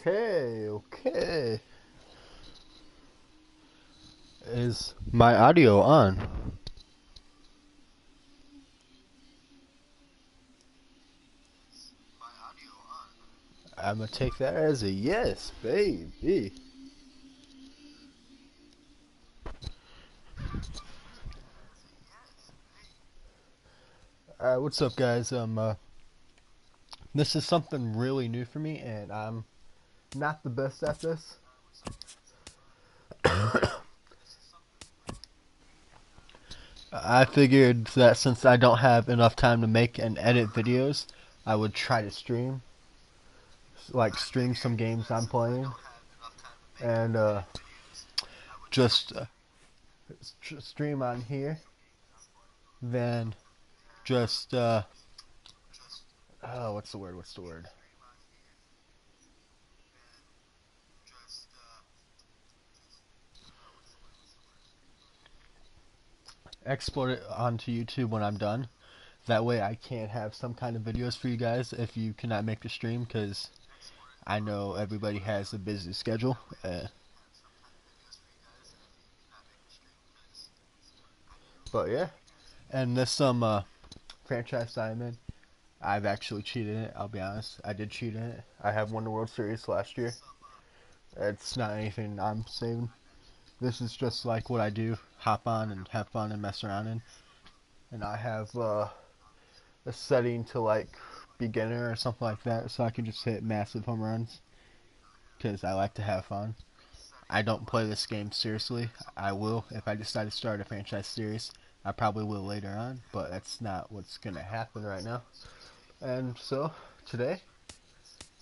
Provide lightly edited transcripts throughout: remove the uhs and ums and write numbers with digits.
Okay. Is my audio on? I'm gonna take that as a yes, baby. Alright, what's up, guys? This is something really new for me, and I'm not the best at this. I figured that since I don't have enough time to make and edit videos, I would try to stream some games I'm playing, and just stream on here. Then just oh, what's the word? What's the word? Export it onto YouTube when I'm done. That way I can have some kind of videos for you guys if you cannot make the stream, because I know everybody has a busy schedule. But yeah, and this franchise I'm in, I've actually cheated in it. I'll be honest, I did cheat in it. I have won the World Series last year. It's not anything I'm saying. This is just like what I do: hop on and have fun and mess around in. And I have a setting to like beginner or something like that, so I can just hit massive home runs because I like to have fun. I don't play this game seriously. I will if I decide to start a franchise series. I probably will later on, but that's not what's gonna happen right now. And so today,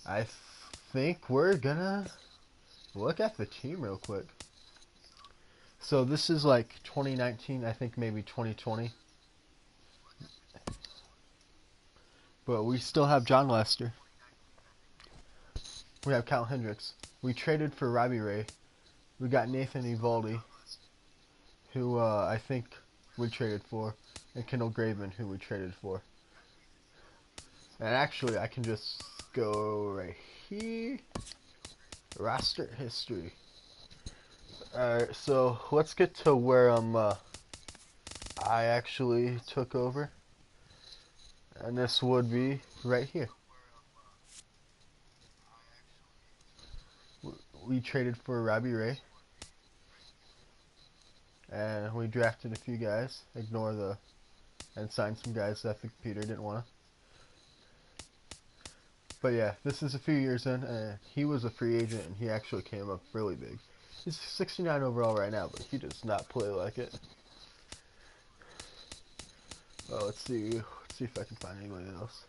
I think we're gonna look at the team real quick. So this is like 2019, I think maybe 2020, but we still have John Lester. We have Cal Hendricks. We traded for Robbie Ray. We got Nathan Eovaldi, who I think we traded for, and Kendall Graveman, who we traded for. And actually, I can just go right here. Roster history. Alright, so let's get to where I actually took over. And this would be right here. We traded for Robbie Ray. And we drafted a few guys. And signed some guys that the computer didn't want to. But yeah, this is a few years in, and he was a free agent, and he actually came up really big. He's 69 overall right now, but he does not play like it. Oh, let's see if I can find anybody else.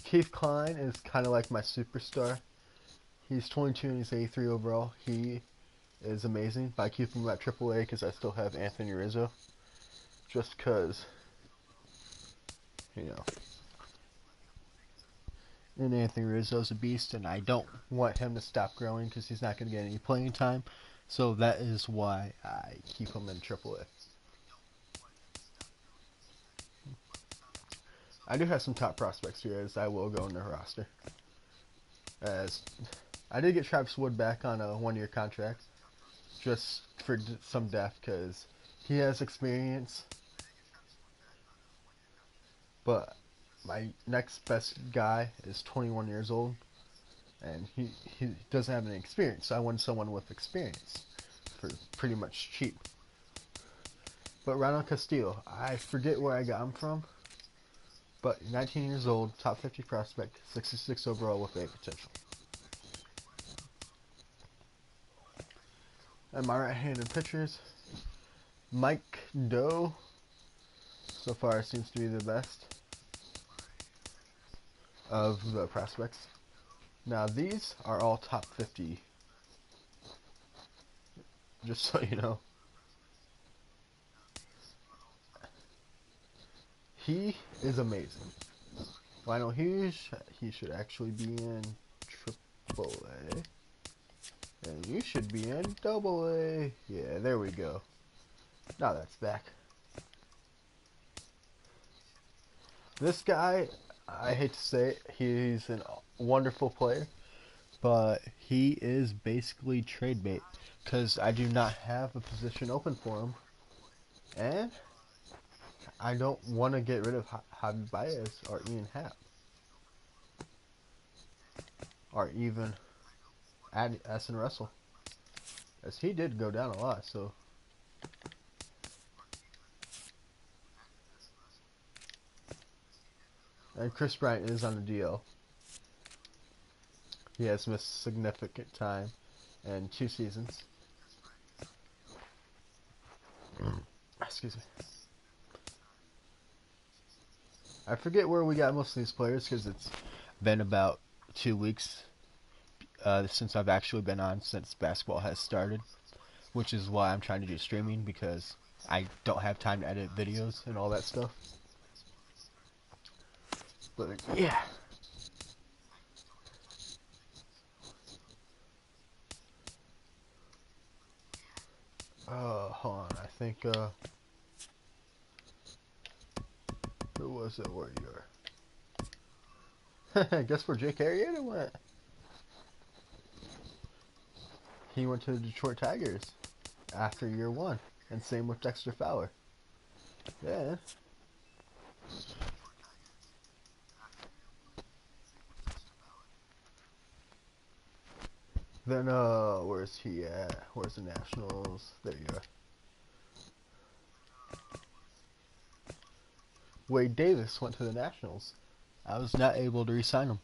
Keith Klein is kind of like my superstar. He's 22 and he's 83 overall. He is amazing, but I keep him at AAA because I still have Anthony Rizzo. Just because, you know. And Anthony Rizzo's a beast, and I don't want him to stop growing because he's not going to get any playing time. So that is why I keep him in AAA. I do have some top prospects here, as I will go in the roster. As I did get Travis Wood back on a one-year contract, just for some depth, because he has experience. But my next best guy is 21 years old, and he doesn't have any experience. So I want someone with experience for pretty much cheap. But Ronald Castillo, I forget where I got him from, but 19 years old, top 50 prospect, 66 overall with A potential. And my right-handed pitchers, Mike Doe, so far seems to be the best of the prospects. Now these are all top 50, just so you know. He is amazing. Lionel Hughes, he should actually be in AAA. And you should be in AA. Yeah, there we go. Now that's back. This guy, I hate to say it, he's a wonderful player, but he is basically trade bait because I do not have a position open for him, and I don't want to get rid of Javi Baez or Ian Happ or even Addison Russell, as he did go down a lot. So, and Chris Bryant is on the DL. He has missed significant time and 2 seasons. Excuse me. I forget where we got most of these players because it's been about 2 weeks since I've actually been on since basketball has started, which is why I'm trying to do streaming because I don't have time to edit videos and all that stuff. But yeah. Hold on. I think who was it? Where you are? Guess where Jake Arrieta went? He went to the Detroit Tigers after year 1, and same with Dexter Fowler. Yeah. Then where's he at? Where's the Nationals? There you are. Wade Davis went to the Nationals. I was not able to re-sign him,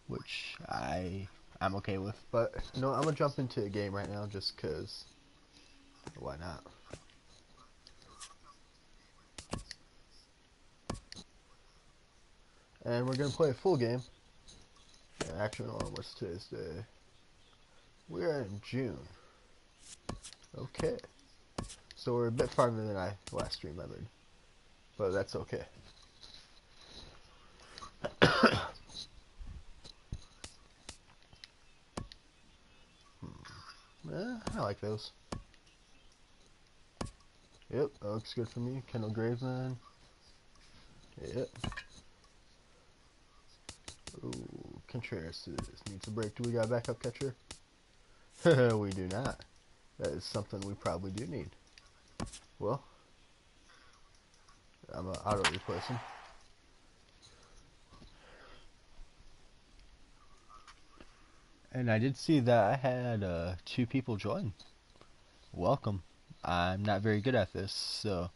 which I'm okay with. But no, I'm gonna jump into a game right now just cause. Why not? And we're gonna play a full game. Actually, no, what's today's day? We're in June. Okay. So we're a bit farther than last stream I made. But that's okay. I like those. Yep, that looks good for me. Kendall Graveman. Yep. Ooh, Contreras needs a break. Do we got a backup catcher? We do not. That is something we probably do need. Well, I'm going to auto replace him. And I did see that I had 2 people join. Welcome. I'm not very good at this, so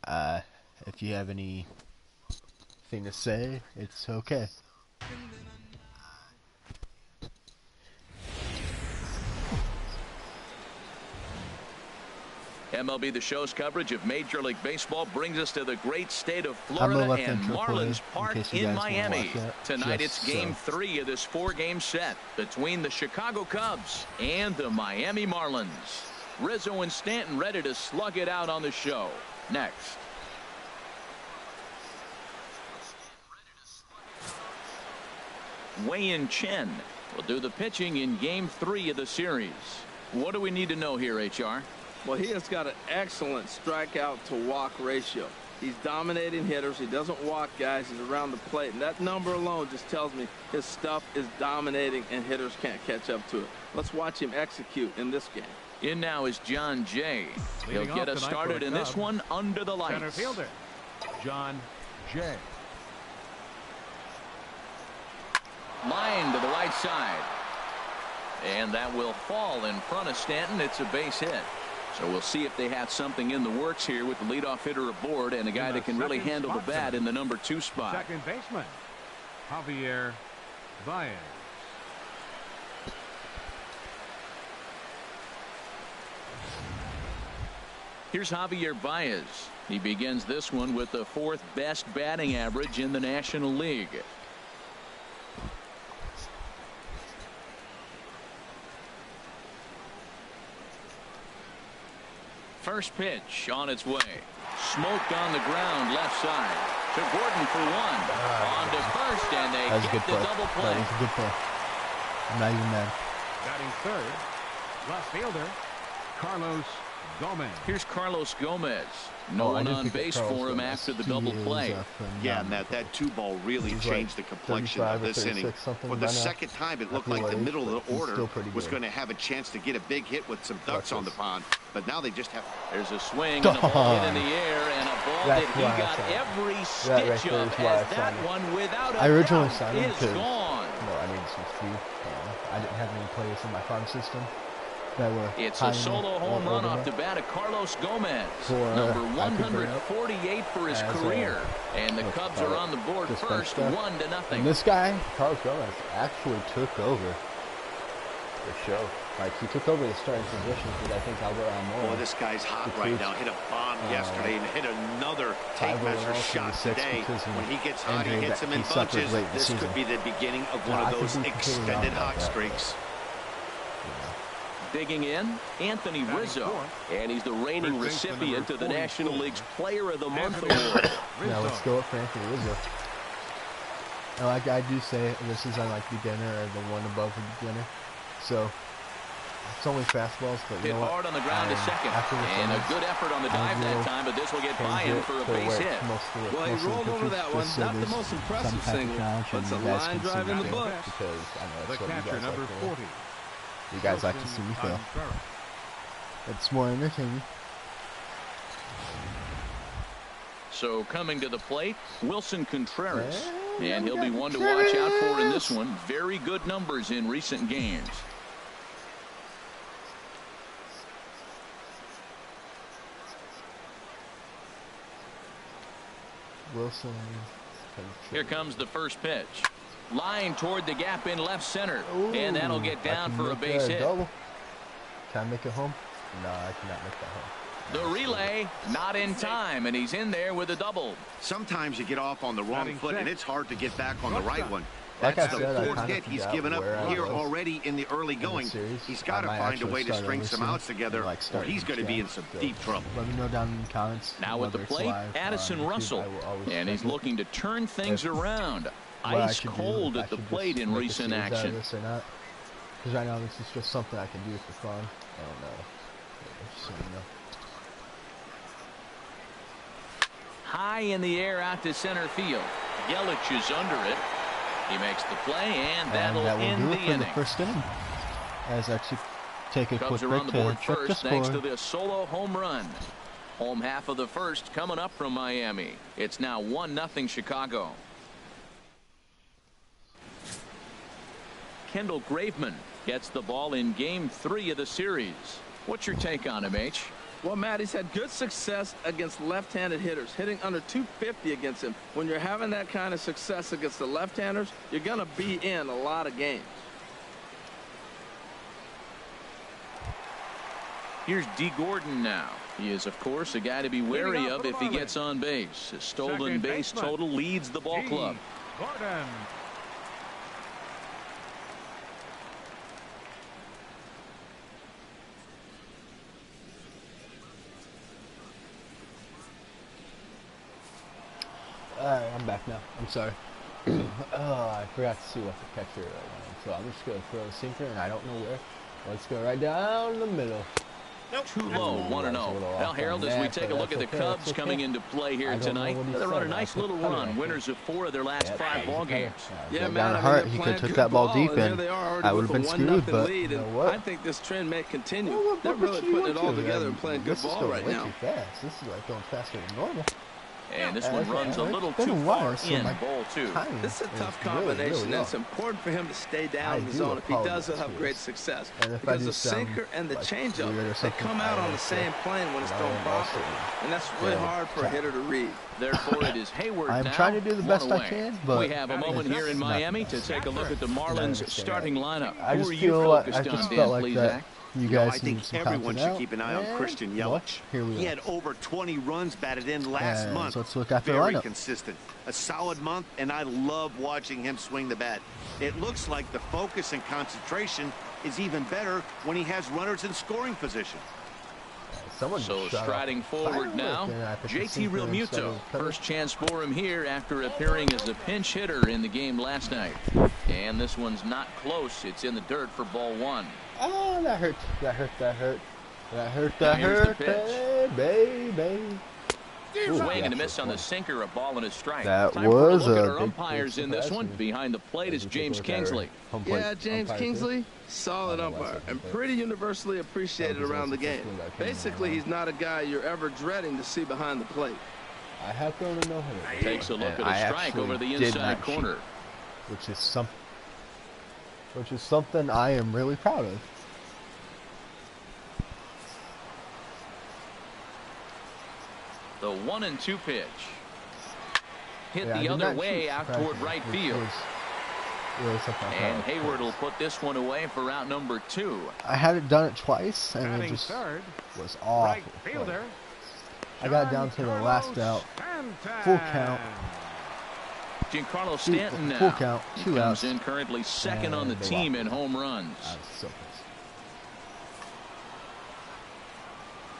if you have anything to say, it's okay. MLB The Show's coverage of Major League Baseball brings us to the great state of Florida and Marlins Park in Miami. Tonight it's Game 3 of this 4-game set between the Chicago Cubs and the Miami Marlins. Rizzo and Stanton ready to slug it out on the show. Next. Wei-Yin Chen will do the pitching in Game 3 of the series. What do we need to know here, HR? Well, he has got an excellent strikeout to walk ratio. He's dominating hitters. He doesn't walk guys. He's around the plate. And that number alone just tells me his stuff is dominating and hitters can't catch up to it. Let's watch him execute in this game. In now is John Jay. He'll get us started in this one under the lights. Center fielder, John Jay. Line to the right side. And that will fall in front of Stanton. It's a base hit. So we'll see if they have something in the works here with the leadoff hitter aboard and a guy that can really handle the bat in the number 2 spot. Second baseman, Javier Baez. Here's Javier Baez. He begins this one with the 4th best batting average in the National League. First pitch on its way. Smoked on the ground left side. To Gordon for 1. On to first, and they get the double play. That was a good play. I'm not even mad. Batting third, left fielder, Carlos Gomez. Here's Carlos Gomez. No one on base for him after the double play. Yeah, and that 2-ball really changed the complexion of this inning. For the second time, it looked like the middle of the order was going to have a chance to get a big hit with some ducks on the pond. But now they just have... There's a swing and a ball hit in the air, and a ball that he got every stitch of, as that one, without a doubt, is gone. No, I needed some speed. I didn't have any players in my farm system. It's a solo home run off the bat of Carlos Gomez, number 148 for his career, and the Cubs are on the board first, 1-0. And this guy, Carlos Gomez, actually took over the show. Like, he took over the starting position because I think Albert Almora. Boy, this guy's hot right now. Hit a bomb yesterday and hit another tape measure shot today. When he gets hot, he hits them in bunches. This could be the beginning of one of those extended hot streaks. Digging in, Anthony Rizzo, and he's the reigning recipient of the National League's Player of the Month award. Now let's go up for Anthony Rizzo. And like I do say, this is unlike beginner or the one above the beginner. So it's only fastballs, but you know what? Hit hard on the ground to second, and a good effort on the dive that time, but this will get by-in for a base hit. Well, he rolled over that one. Not the most impressive single, but it's a line drive in the book. Because I know that's what you guys number 40. You guys like to see me fail. It's more entertaining. So coming to the plate, Wilson Contreras. And he'll be one to watch out for in this one. Very good numbers in recent games. Wilson. Here comes the first pitch. Line toward the gap in left center. Ooh, and that'll get down for a base hit. Double. Can I make it home? No, I cannot make that home. The relay not in time, and he's in there with a double. Sometimes you get off on the wrong foot, and it's hard to get back on the right one. Like That's I the said, fourth hit he's given up here already in the early going. He's got to find a way to string some outs together, or he's going to be in some deep trouble. Let me know down in the comments. Now at the plate, Addison Russell, and he's looking to turn things around. Ice cold at the plate in recent action. Because right now this is just something I can do for fun. I don't know. So, you know. High in the air out to center field. Yelich is under it. He makes the play, and that'll end the inning. The first inning. As I take a quick Cubs are break on the board to check the first thanks score. to this solo home run. Home half of the first coming up from Miami. It's now 1-0 Chicago. Kendall Graveman gets the ball in Game 3 of the series. What's your take on him, H? Well, Matt, he's had good success against left-handed hitters, hitting under 250 against him. When you're having that kind of success against the left-handers, you're going to be in a lot of games. Here's D. Gordon now. He is, of course, a guy to be wary of if he gets on base. His stolen base total leads the ball club. Gordon. Alright, I'm back now. I'm sorry. I forgot to see what the catcher wanted. So I'm just going to throw a sinker, and I don't know where. Let's go right down the middle. Too low, 1-0. Now, Harold, as we take a look at the Cubs coming into play here tonight, they run a nice little run, winners of 4 of their last 5 ball games. Yeah, man, Hart, he could have took that ball deep, and I would have been screwed, but you know what? I think this trend may continue. They're really putting it all together and playing good ball right now. This is like going faster than normal. And this one runs a little too far in ball 2. This is a tough combination. It's important for him to stay down in the zone. If he does, he'll have great success. Because the sinker and the changeup, they come out on the same plane when it's thrown properly. And that's really hard for a hitter to read. Therefore, it is Hayward now. I'm trying to do the best I can, but we have a moment here in Miami to take a look at the Marlins starting lineup. Who are you focused on, Dan, please, Zach? You guys, I think everyone should keep an eye on Christian Yelich. He had over 20 runs batted in last month. So let's look after Very consistent. A solid month, and I love watching him swing the bat. It looks like the focus and concentration is even better when he has runners in scoring position. So striding forward now, JT Realmuto. First chance for him here after appearing as a pinch hitter in the game last night. And this one's not close. It's in the dirt for ball 1. Oh, that hurt. That hurt. That hurt, baby. Swing and a miss on the sinker, a ball and a strike. That Time was for a look at a our umpires in this one. Behind the plate is James Kingsley. Yeah, James Kingsley, solid umpire, and pretty universally appreciated around the game. Basically, he's not a guy you're ever dreading to see behind the plate. I have thrown a no-hitter. Takes a look at a strike over the inside corner. Which is something I am really proud of. The 1-2 pitch. Hit the other way out toward right field. And Hayward will put this one away for route number 2. I hadn't done it twice, and it just was awful. I got down to the last out. Full count. Giancarlo Stanton now. Full count. 2 outs. Comes in currently second on the team in home runs.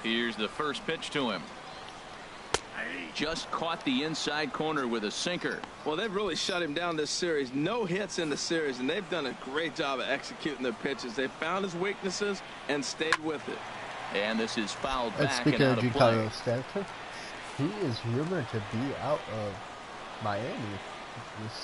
Here's the first pitch to him. Just caught the inside corner with a sinker. Well, they've really shut him down this series. No hits in the series, and they've done a great job of executing their pitches. They found his weaknesses and stayed with it. And this is fouled back and out of play. Stanton, he is rumored to be out of Miami.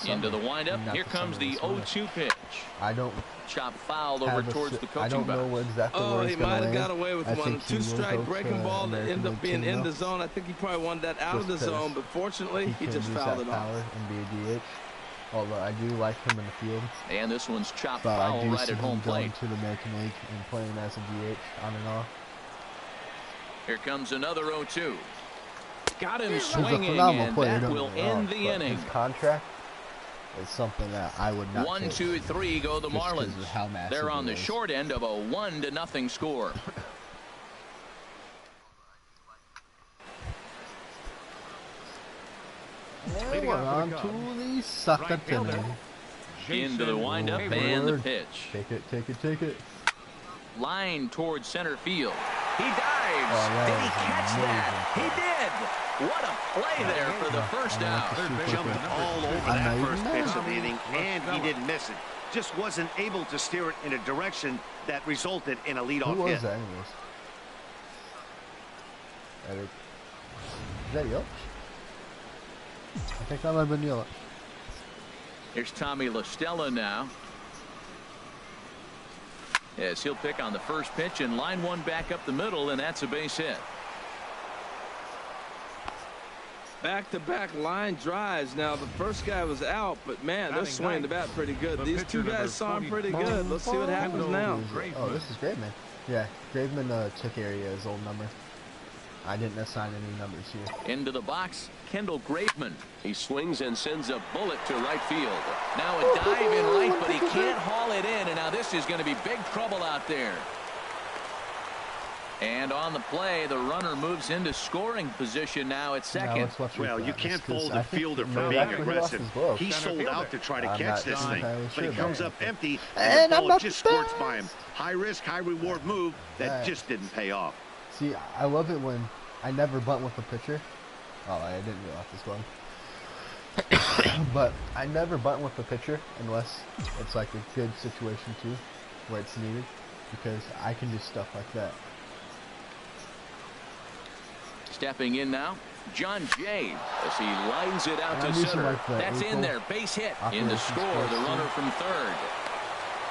Into the windup. Here comes the 0-2 pitch. I don't chop foul over towards the coaching I don't know exactly where he might have got away with one. 2-strike breaking ball that ended up being in the zone. I think he probably wanted that out of the zone, but fortunately he just fouled it off. And be a DH. Although I do like him in the field. And this one's chopped foul right at home plate. To the American League and playing as a DH on and off. Here comes another 0-2. Got him swinging, and that will end the inning. His contract is something that I would not 1, 2, 3 go the Marlins. They're on the short end of a 1-0 score. We're on to the second inning. Into the windup and the pitch. Take it. Line towards center field. He dives. Did he catch that? He did. What a play there for the first out. Jumped all over that first pitch of the inning, and he didn't miss it. Just wasn't able to steer it in a direction that resulted in a leadoff hit. Who was that anyways? Is that Yelich? I think that might have been Yelich. Here's Tommy La Stella now. Yes, he'll pick on the first pitch, and line one back up the middle, and that's a base hit. Back-to-back line drives. Now, the first guy was out, but, man, they're swinging the bat pretty good. These two guys saw him pretty good. Let's see what happens now. Oh, this is Graveman. Yeah, Graveman took Aria's old number. I didn't assign any numbers here. Into the box, Kendall Graveman. He swings and sends a bullet to right field. Now a dive in right, but he can't haul it in, and now this is going to be big trouble out there. And on the play, the runner moves into scoring position now at second. Well, you can't fault the fielder for being aggressive. He sold out to try to catch this thing, but he comes up empty, and the ball just squirts by him. High risk, high reward move that just didn't pay off. See, I love it when I never bunt with the pitcher. Oh, I didn't realize this one. But I never bunt with the pitcher unless it's like a good situation too, where it's needed, because I can do stuff like that. Stepping in now, John Jay, as he lines it out to center. That's in there, base hit. In to score, the runner from third.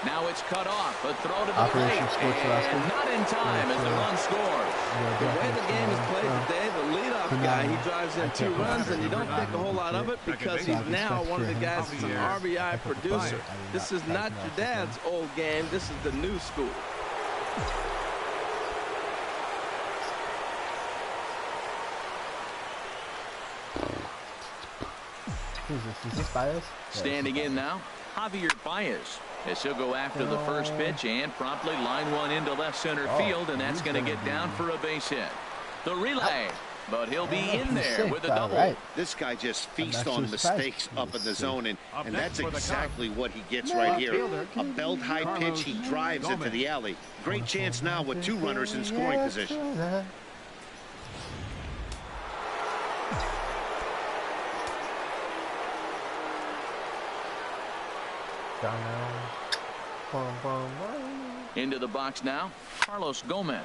Now it's cut off, a throw to the plate, and not in time as the run scores. The way the game is played today, the leadoff guy, he drives in 2 runs, and you don't think a whole lot of it because he's now one of the guys that's an RBI producer. This is not your dad's old game. This is the new school. Who's this? Is this Baez? Standing in now, Javier Baez. As he'll go after the first pitch and promptly line one into left center field, and that's going to get down for a base hit. The relay, but he'll be in there with a double. Right. This guy just feasts on mistakes up in the zone, and that's exactly what he gets right here. A belt high pitch, he drives into the alley. Great chance now with 2 runners in scoring position. Into the box now, Carlos Gomez.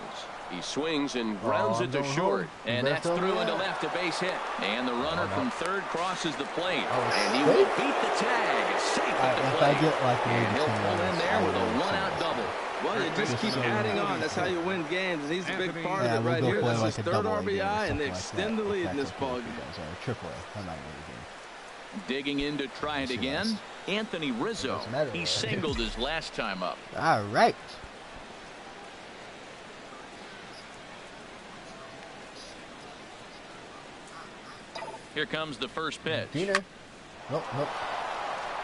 He swings and grounds it to short. And that's through into left, a base hit. And the runner from third crosses the plate. And he will beat the tag. Safe at the plate. And he'll pull in there with a one-out double. Well, you just keep adding on. That's how you win games. And he's a big part of it right here. This is third RBI, and they extend the lead in this ballgame. Digging in to try it again, Anthony Rizzo. He singled his last time up. All right. Here comes the first pitch. Nope, nope.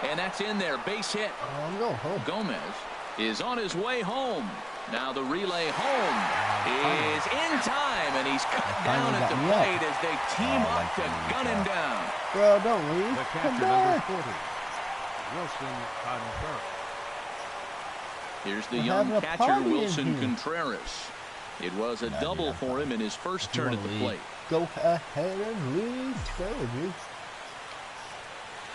And that's in there. Base hit. I'm going home. Gomez is on his way home. Now the relay home is in time, and he's cut down at the plate as they team up to gun him down. Bro, don't leave. The Come catcher, number back. 40, Wilson Contreras. Here's the We're young having a catcher, party in Wilson here. Contreras. It was a double for him in his first turn at the plate. Go ahead and lead, baby.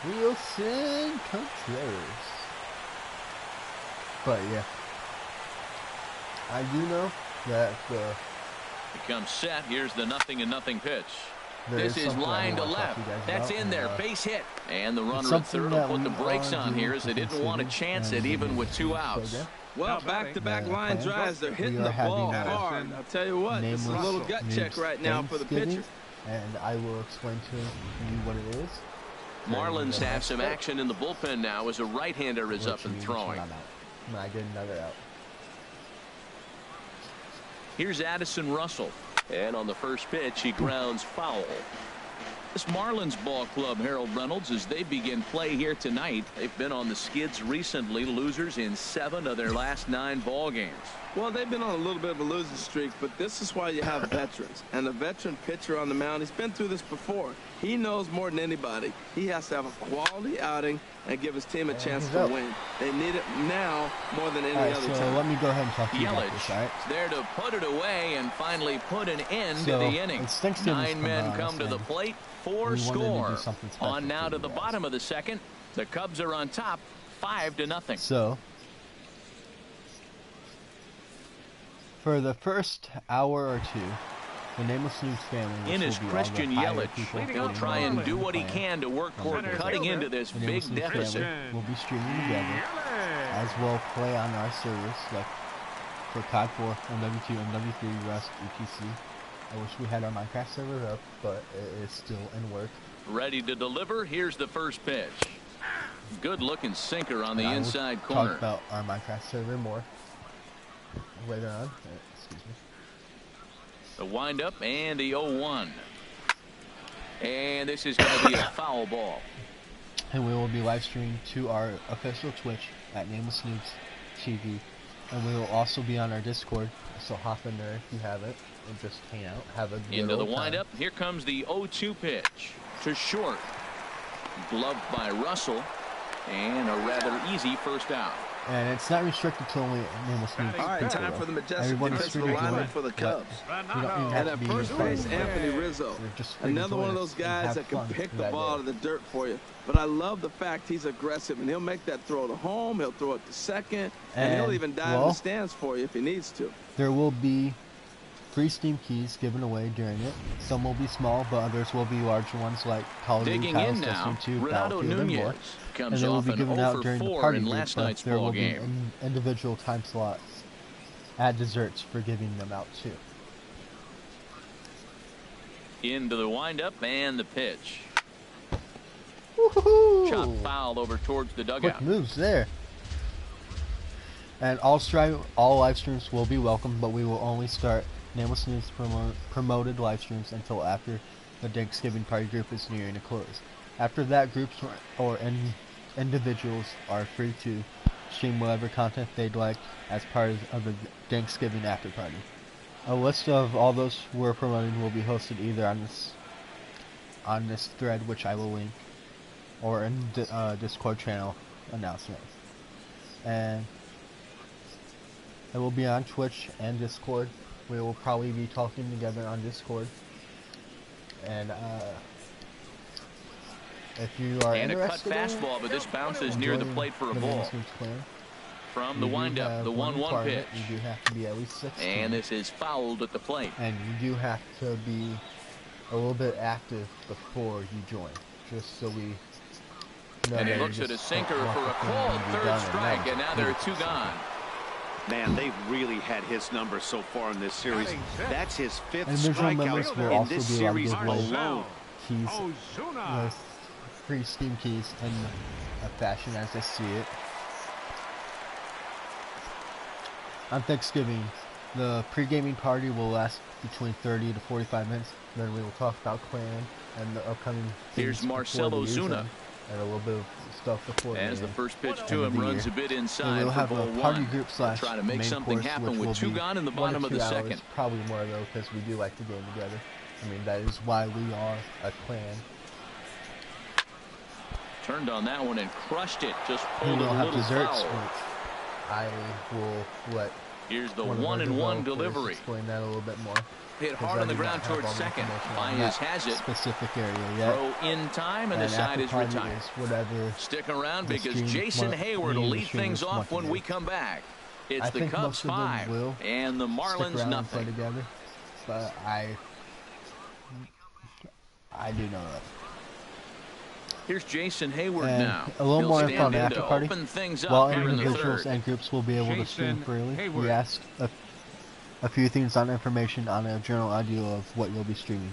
Wilson Contreras. But yeah, I do know that Becomes set. Here's the 0-0 pitch. This is line to left. That's in there. Base hit. And the runner at third will put the brakes on here as they didn't want to chance it even with 2 outs. Well, back-to-back line drives. They're hitting the ball hard. I'll tell you what, this is a little gut check right now for the pitcher. And I will explain to you what it is. Marlins have some action in the bullpen now as a right-hander is up and throwing. I get another out. Here's Addison Russell. And on the first pitch, he grounds foul. This Marlins ball club, Harold Reynolds, as they begin play here tonight. They've been on the skids recently, losers in 7 of their last 9 ball games. Well, they've been on a little bit of a losing streak, but this is why you have veterans. And a veteran pitcher on the mound, he's been through this before. He knows more than anybody. He has to have a quality outing and give his team a chance to win. They need it now more than any other time. Let me go ahead and talk to you about this, all right? There to put it away and finally put an end to the inning. 9 men come to the plate, 4 score. On now to the bottom of the second. The Cubs are on top, 5-0. So, for the first hour or two, the Nameless News family in his Christian Yelich will try and do what he can to work toward cutting into this big deficit. We'll be streaming together as well play on our servers like for COD 4, MW2, MW3, Rust, etc. I wish we had our Minecraft server up, but it is still in work. Ready to deliver. Here's the first pitch. Good looking sinker on the inside corner. Talk about our Minecraft server more later on. Excuse me. The windup and the 0-1. And this is going to be a foul ball. And we will be live streaming to our official Twitch at Nameless News TV. And we will also be on our Discord. So hop in there if you haven't and just hang out. Have a good Into the old windup. time. Here comes the 0-2 pitch to short. Gloved by Russell. And a rather easy first out. And it's not restricted to only Nameless News. All right, time for the majestic defensive alignment for the Cubs. And at first base, Anthony Rizzo. Another one of those guys that can pick the ball out of the dirt for you. But I love the fact he's aggressive, and he'll make that throw to home. He'll throw it to second, and he'll even dive in the stands for you if he needs to. There will be free Steam keys given away during it. Some will be small, but others will be larger ones like Call of Duty, Tiles, Destiny 2, Battlefield, and more. And they will be given out during the party group, but there will be individual time slots at desserts for giving them out too. Into the windup and the pitch. Chop foul over towards the dugout. Quick moves there. And all live streams will be welcome, but we will only start Nameless News promoted live streams until after the Thanksgiving party group is nearing a close. After that, groups or individuals are free to stream whatever content they'd like as part of the Thanksgiving after party. A list of all those we're promoting will be hosted either on this thread, which I will link, or in Discord channel announcements. And it will be on Twitch and Discord. We will probably be talking together on Discord. And if you are interested, a cut fastball, but this bounces near the plate for a ball. from the windup, the 1-1 pitch. You do have to be at least 16. And this is fouled at the plate. And you do have to be a little bit active before you join, just so we know. And he looks at a sinker for a cold third strike, and now there are 2 gone. Man, they've really had his number so far in this series. That's his 5th strikeout in this series alone. Keys, the 3 steam keys in a fashion as I see it. On Thanksgiving, the pre-gaming party will last between 30 to 45 minutes. Then we will talk about Clan and the upcoming. Here's Marcell Ozuna. And a little bit of stuff before. As the first pitch to him runs a bit inside. We'll have a party group / try to make something happen with 2 gone in the bottom of the second. Probably more though, because we do like the game together. I mean, that is why we are a clan. Turned on that one and crushed it. Just pulled it a have little desserts. foul. I will let. Here's the 1-1 delivery. Explain that a little bit more. Hit hard on the ground towards second. Baez has it. Specific area yet. Throw in time, and the side is retired. Stick around because Jason Hayward will lead things off when we come back. It's the Cubs 5 and the Marlins nothing. Together, but I do know that. Here's Jason Hayward now. A little more info on the after party. Open things up While here in the individuals third. and groups will be able to stream freely, we ask a few things on information on a general idea of what you'll be streaming.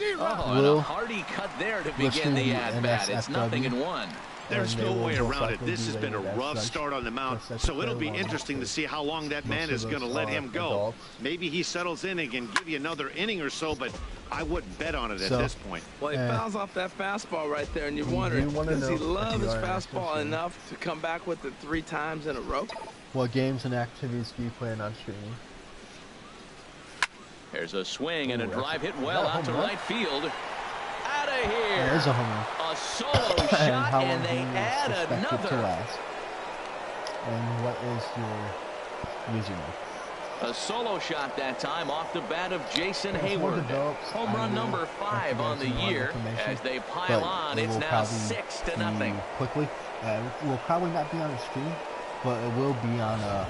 Oh, and a hearty cut there to begin the at-bat. It's 0-1. There's no way around it. This has been a rough start on the mound, so it'll be interesting to see how long that man is going to let him go. Maybe he settles in and can give you another inning or so, but I wouldn't bet on it at this point. Well, he fouls off that fastball right there, and you're wondering, does he love his fastball enough to come back with it 3 times in a row? What games and activities do you plan on streaming? There's a swing and a drive hit well out to right field. Out of here. There's a home run. A solo shot, and they add another. And what is your username? A solo shot that time off the bat of Jason Hayward. Home run number 5 on the year. As they pile on, it's now 6-0. Quickly, it will probably not be on the screen, but it will be on a.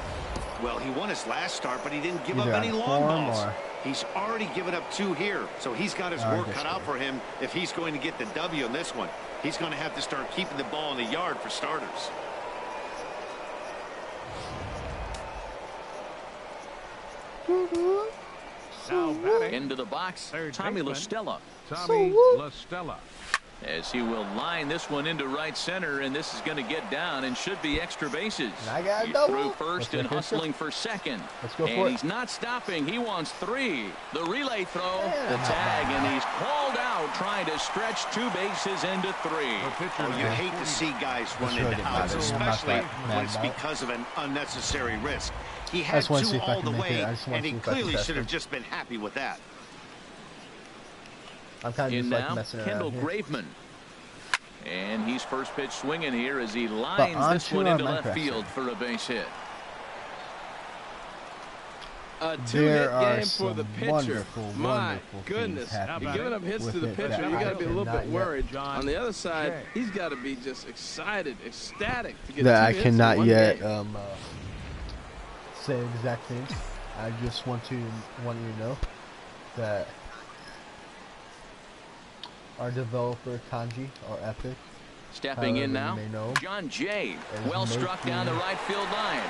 Well, he won his last start, but he didn't give up any long balls. He's already given up 2 here, so he's got his work cut out for him if he's going to get the W in this one. He's going to have to start keeping the ball in the yard for starters. Into the box, Tommy La Stella. Tommy La Stella. As he will line this one into right center, and this is going to get down and should be extra bases. He threw first and hustling for second. Let's go and he's not stopping. He wants 3. The relay throw, the tag, and he's called out trying to stretch 2 bases into 3. Oh, you hate to see guys run into outs, especially when it's because of an unnecessary risk. He had 2 all the way, and he clearly should have just been happy with that. I'm kind of in just now, like messing Kendall around Graveman. And he's first pitch swinging here as he lines this one into left field for a base hit. A 2-hit game for the pitcher. My goodness. You're giving up hits to the pitcher. You got to be a little bit worried. On the other side, he's got to be just excited, ecstatic to get that 2 I hits in cannot one yet game. say exact things. I just want you to know that our developer Kanji or Epic. Stepping in now, John Jay. Well struck down the right field line.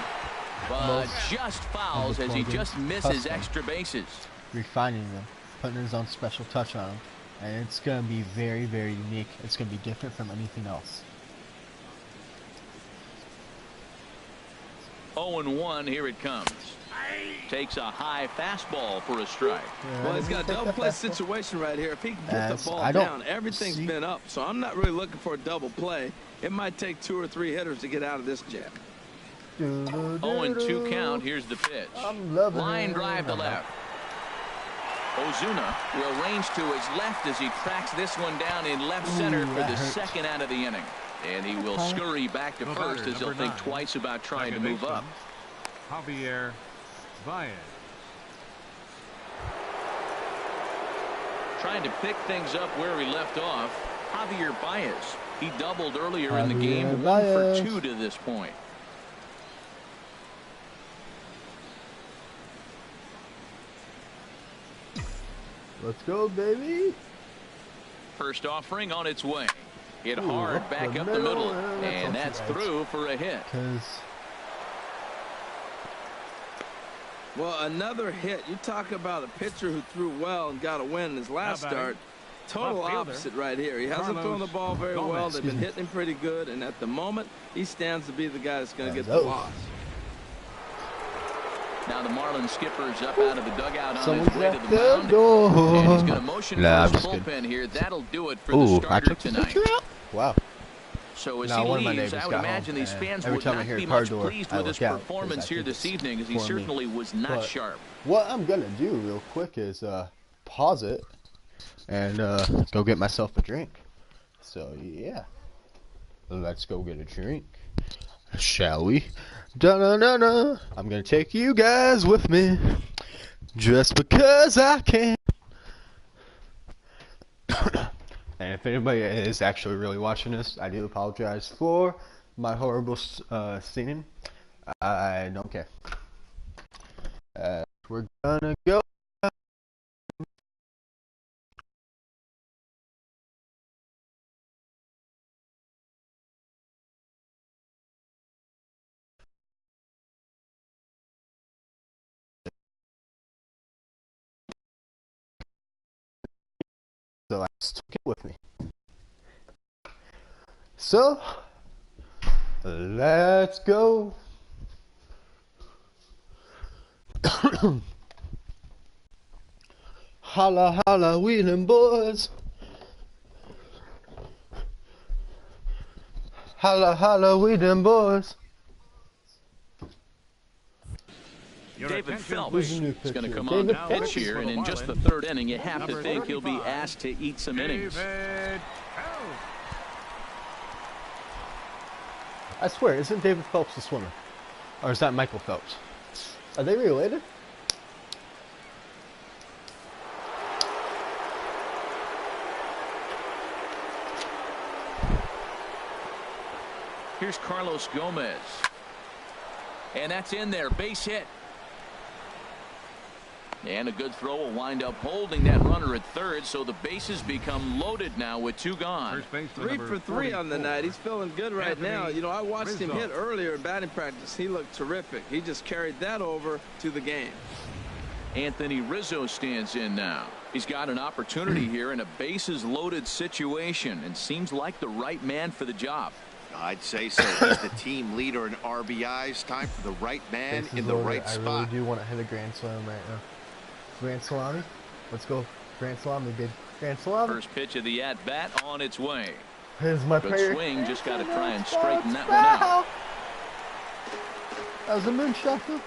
But just fouls as he just misses extra bases. Refining them, putting his own special touch on them. And it's going to be very, very unique. It's going to be different from anything else. 0-1, here it comes. Takes a high fastball for a strike. Well, he's got a double play situation right here. If he can get the ball down, everything's been up. So I'm not really looking for a double play. It might take 2 or 3 hitters to get out of this jam. 0-2 count. Here's the pitch. Line drive to left. Ozuna will range to his left as he tracks this one down in left center for the second out of the inning. And he will scurry back to first as he'll think twice about trying to move up. Javier Baez. Trying to pick things up where he left off. Javier Baez. He doubled earlier in the game, 1 for 2 to this point. Let's go, baby. First offering on its way. Hit hard back up the middle, and that's through for a hit. Well, another hit. You talk about a pitcher who threw well and got a win in his last start. Total opposite right here. He hasn't thrown the ball very well. They've been hitting him pretty good, and at the moment, he stands to be the guy that's going to get the loss. Now the Marlins skipper's up out of the dugout on his way to the mound, and he's going to motion for his bullpen here. That'll do it for the starter tonight. Wow. So as he leaves, I would imagine these fans would not be much pleased with his performance here this evening, as he certainly was not sharp. What I'm going to do real quick is pause it and go get myself a drink. So, yeah. Let's go get a drink. Shall we? Da-na-na-na. I'm going to take you guys with me. Just because I can. And if anybody is actually really watching this, I do apologize for my horrible singing. I don't care. We're gonna go. So let's take it with me. So let's go. Holla, holla, wheelin' boys. Holla, holla, wheelin' boys. David Phelps is going to come on to pitch here, and in just the third inning, you have to think he'll be asked to eat some innings. I swear, isn't David Phelps a swimmer? Or is that Michael Phelps? Are they related? Here's Carlos Gomez. And that's in there, base hit. And a good throw will wind up holding that runner at third, so the bases become loaded now with 2 gone. 3 for 3 on the night. He's feeling good right now. You know, I watched him hit earlier in batting practice. He looked terrific. He just carried that over to the game. Anthony Rizzo stands in now. He's got an opportunity here in a bases loaded situation and seems like the right man for the job. I'd say so. He's the team leader in RBIs. Time for the right man in the right spot. I really do want to hit a grand slam right now. Grand salami. Let's go. Grand salami, baby. Grand salami. First pitch of the at-bat on its way. Here's my good swing. Just got to try and straighten that one out. That was a moonshot, though.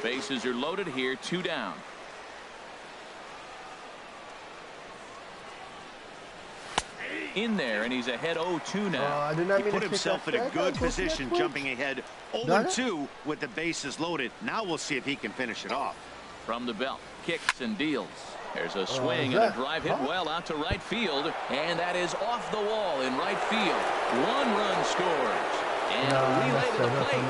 Bases are loaded here. 2 down. In there, and he's ahead 0-2 now. He put himself in a good position, jumping ahead 0-2 with the bases loaded. Now we'll see if he can finish it off. From the belt, kicks and deals. There's a swing and a drive hit well out to right field, and that is off the wall in right field. 1 run scores. And a relay to the plate.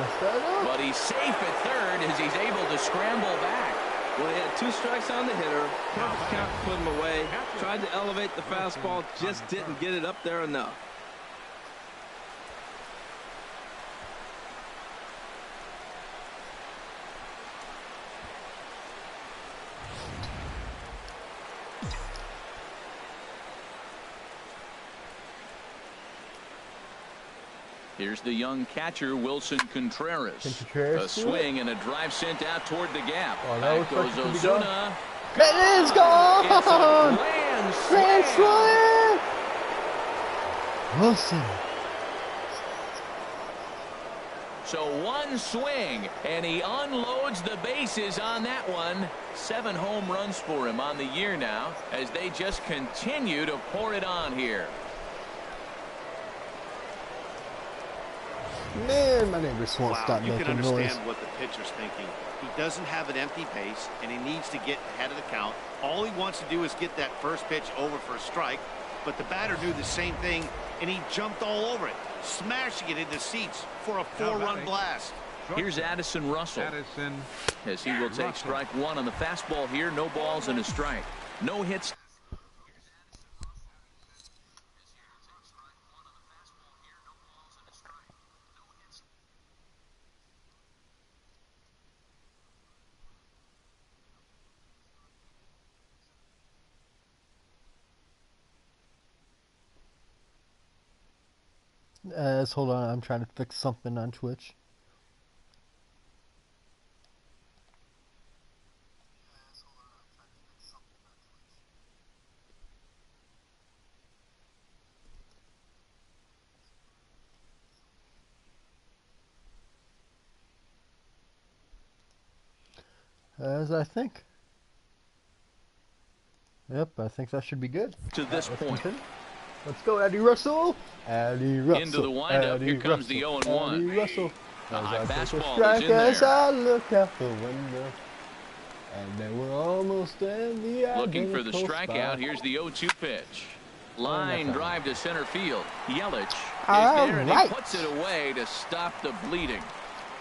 But he's safe at third as he's able to scramble back. Well, he had 2 strikes on the hitter. Perfect count to put him away. Tried to elevate the fastball, just didn't get it up there enough. Here's the young catcher, Wilson Contreras. A swing and a drive sent out toward the gap. Back goes Ozuna. It is gone! It's a grand slam! Wilson. So 1 swing, and he unloads the bases on that one. 7 home runs for him on the year now, as they just continue to pour it on here. Man, my neighbors won't stop You can making understand noise. what the pitcher's thinking. He doesn't have an empty base, and he needs to get ahead of the count. All he wants to do is get that first pitch over for a strike, but the batter knew the same thing, and he jumped all over it, smashing it into seats for a 4-run blast. Here's Addison Russell, as he will take strike one on the fastball here. No balls and a strike. No hits. Hold on, I'm trying to fix something on Twitch. As I think. Yep, I think that should be good. To this point. Continue. Let's go, Eddie Russell. Eddie Russell. Into the windup. Eddie Here comes Russell, the 0-1. Eddie Russell. The high fastball strike is in as there. I look out the window. And then we're almost in the Looking for the strikeout. spot. Here's the 0-2 pitch. Line drive to center field. Yelich is All there, and right. he puts it away to stop the bleeding.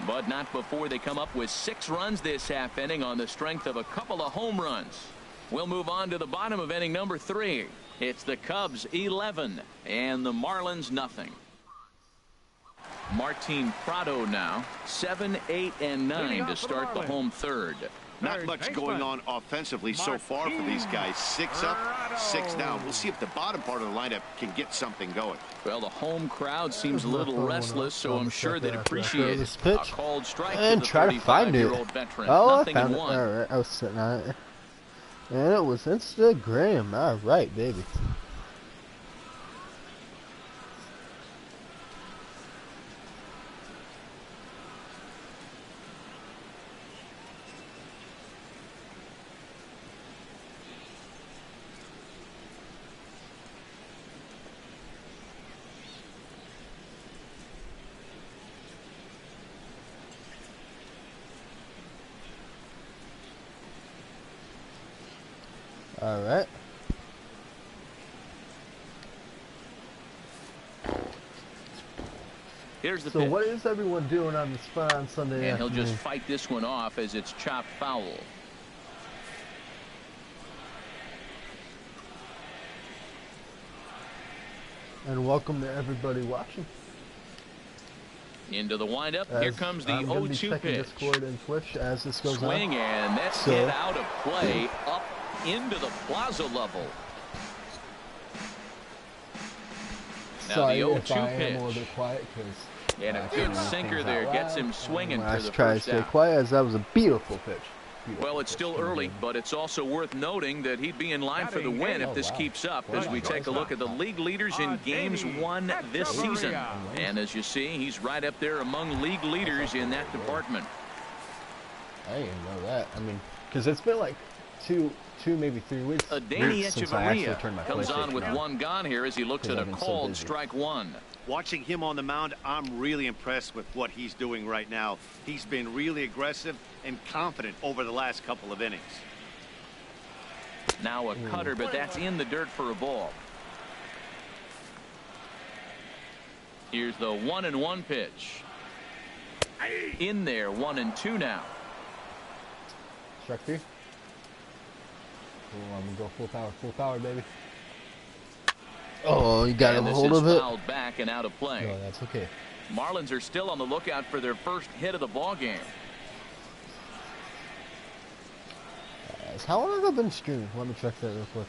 But not before they come up with 6 runs this half inning on the strength of a couple of home runs. We'll move on to the bottom of inning number 3. It's the Cubs 11 and the Marlins nothing. Martin Prado now 7, 8, and 9 to start the home third. Not much going on offensively so far for these guys. 6 up, 6 down. We'll see if the bottom part of the lineup can get something going. Well, the home crowd seems a little restless, so I'm sure they'd appreciate this a pitch called strike and to the try to find it. 35-year-old veteran. Oh, Nothing I found in it. one. All right, I was sitting on it, and it was Instagram. All right, baby. All right. Here's the So pitch. what is everyone doing on the spot on Sunday And he'll afternoon? just fight this one off as it's chopped foul. And welcome to everybody watching. Into the windup. Here comes the I'm gonna be 0-2 checking pitch. Discord and Twitch as this goes Swing, on. and that's So- hit out of play up into the plaza level. Now Sorry the if 0-2 I am a little pitch. bit quiet because And a good sinker there gets him swinging I for the try to first stay out. quiet as that was a beautiful pitch. Well, it's still early, but it's also worth noting that he'd be in line for the win if this keeps up as we take a look at the league leaders in games won this season. And as you see, he's right up there among league leaders in that department. I didn't know that. I mean, because it's been like two, maybe 3 weeks Danny since I actually Echeverria turned my comes on PlayStation with on. one gone here as he looks at Because a I've been so called busy. strike one. Watching him on the mound, I'm really impressed with what he's doing right now. He's been really aggressive and confident over the last couple of innings. Now a cutter, but that's in the dirt for a ball. Here's the 1-1 pitch. In there, 1-2 now. Strike 3. Oh, I'm gonna go full power, baby. Oh, you got a And this hold is of it. fouled back and out of play. No, that's okay. Marlins are still on the lookout for their first hit of the ball game. How long have I been streaming? Let me check that real quick.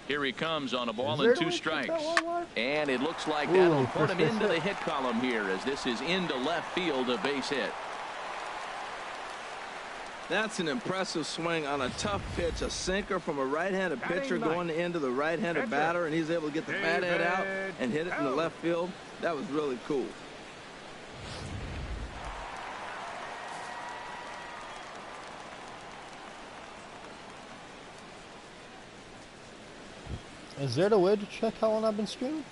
Here he comes on a ball Is there and a 2 way to check strikes. that one? And it looks like Ooh, that'll put first him base into the hit. hit column here as this is into left field, a base hit. That's an impressive swing on a tough pitch, a sinker from a right-handed pitcher going into the right-handed batter, and he's able to get the bat head out and hit it in the left field. That was really cool. Is there a way to check how long I've been streaming?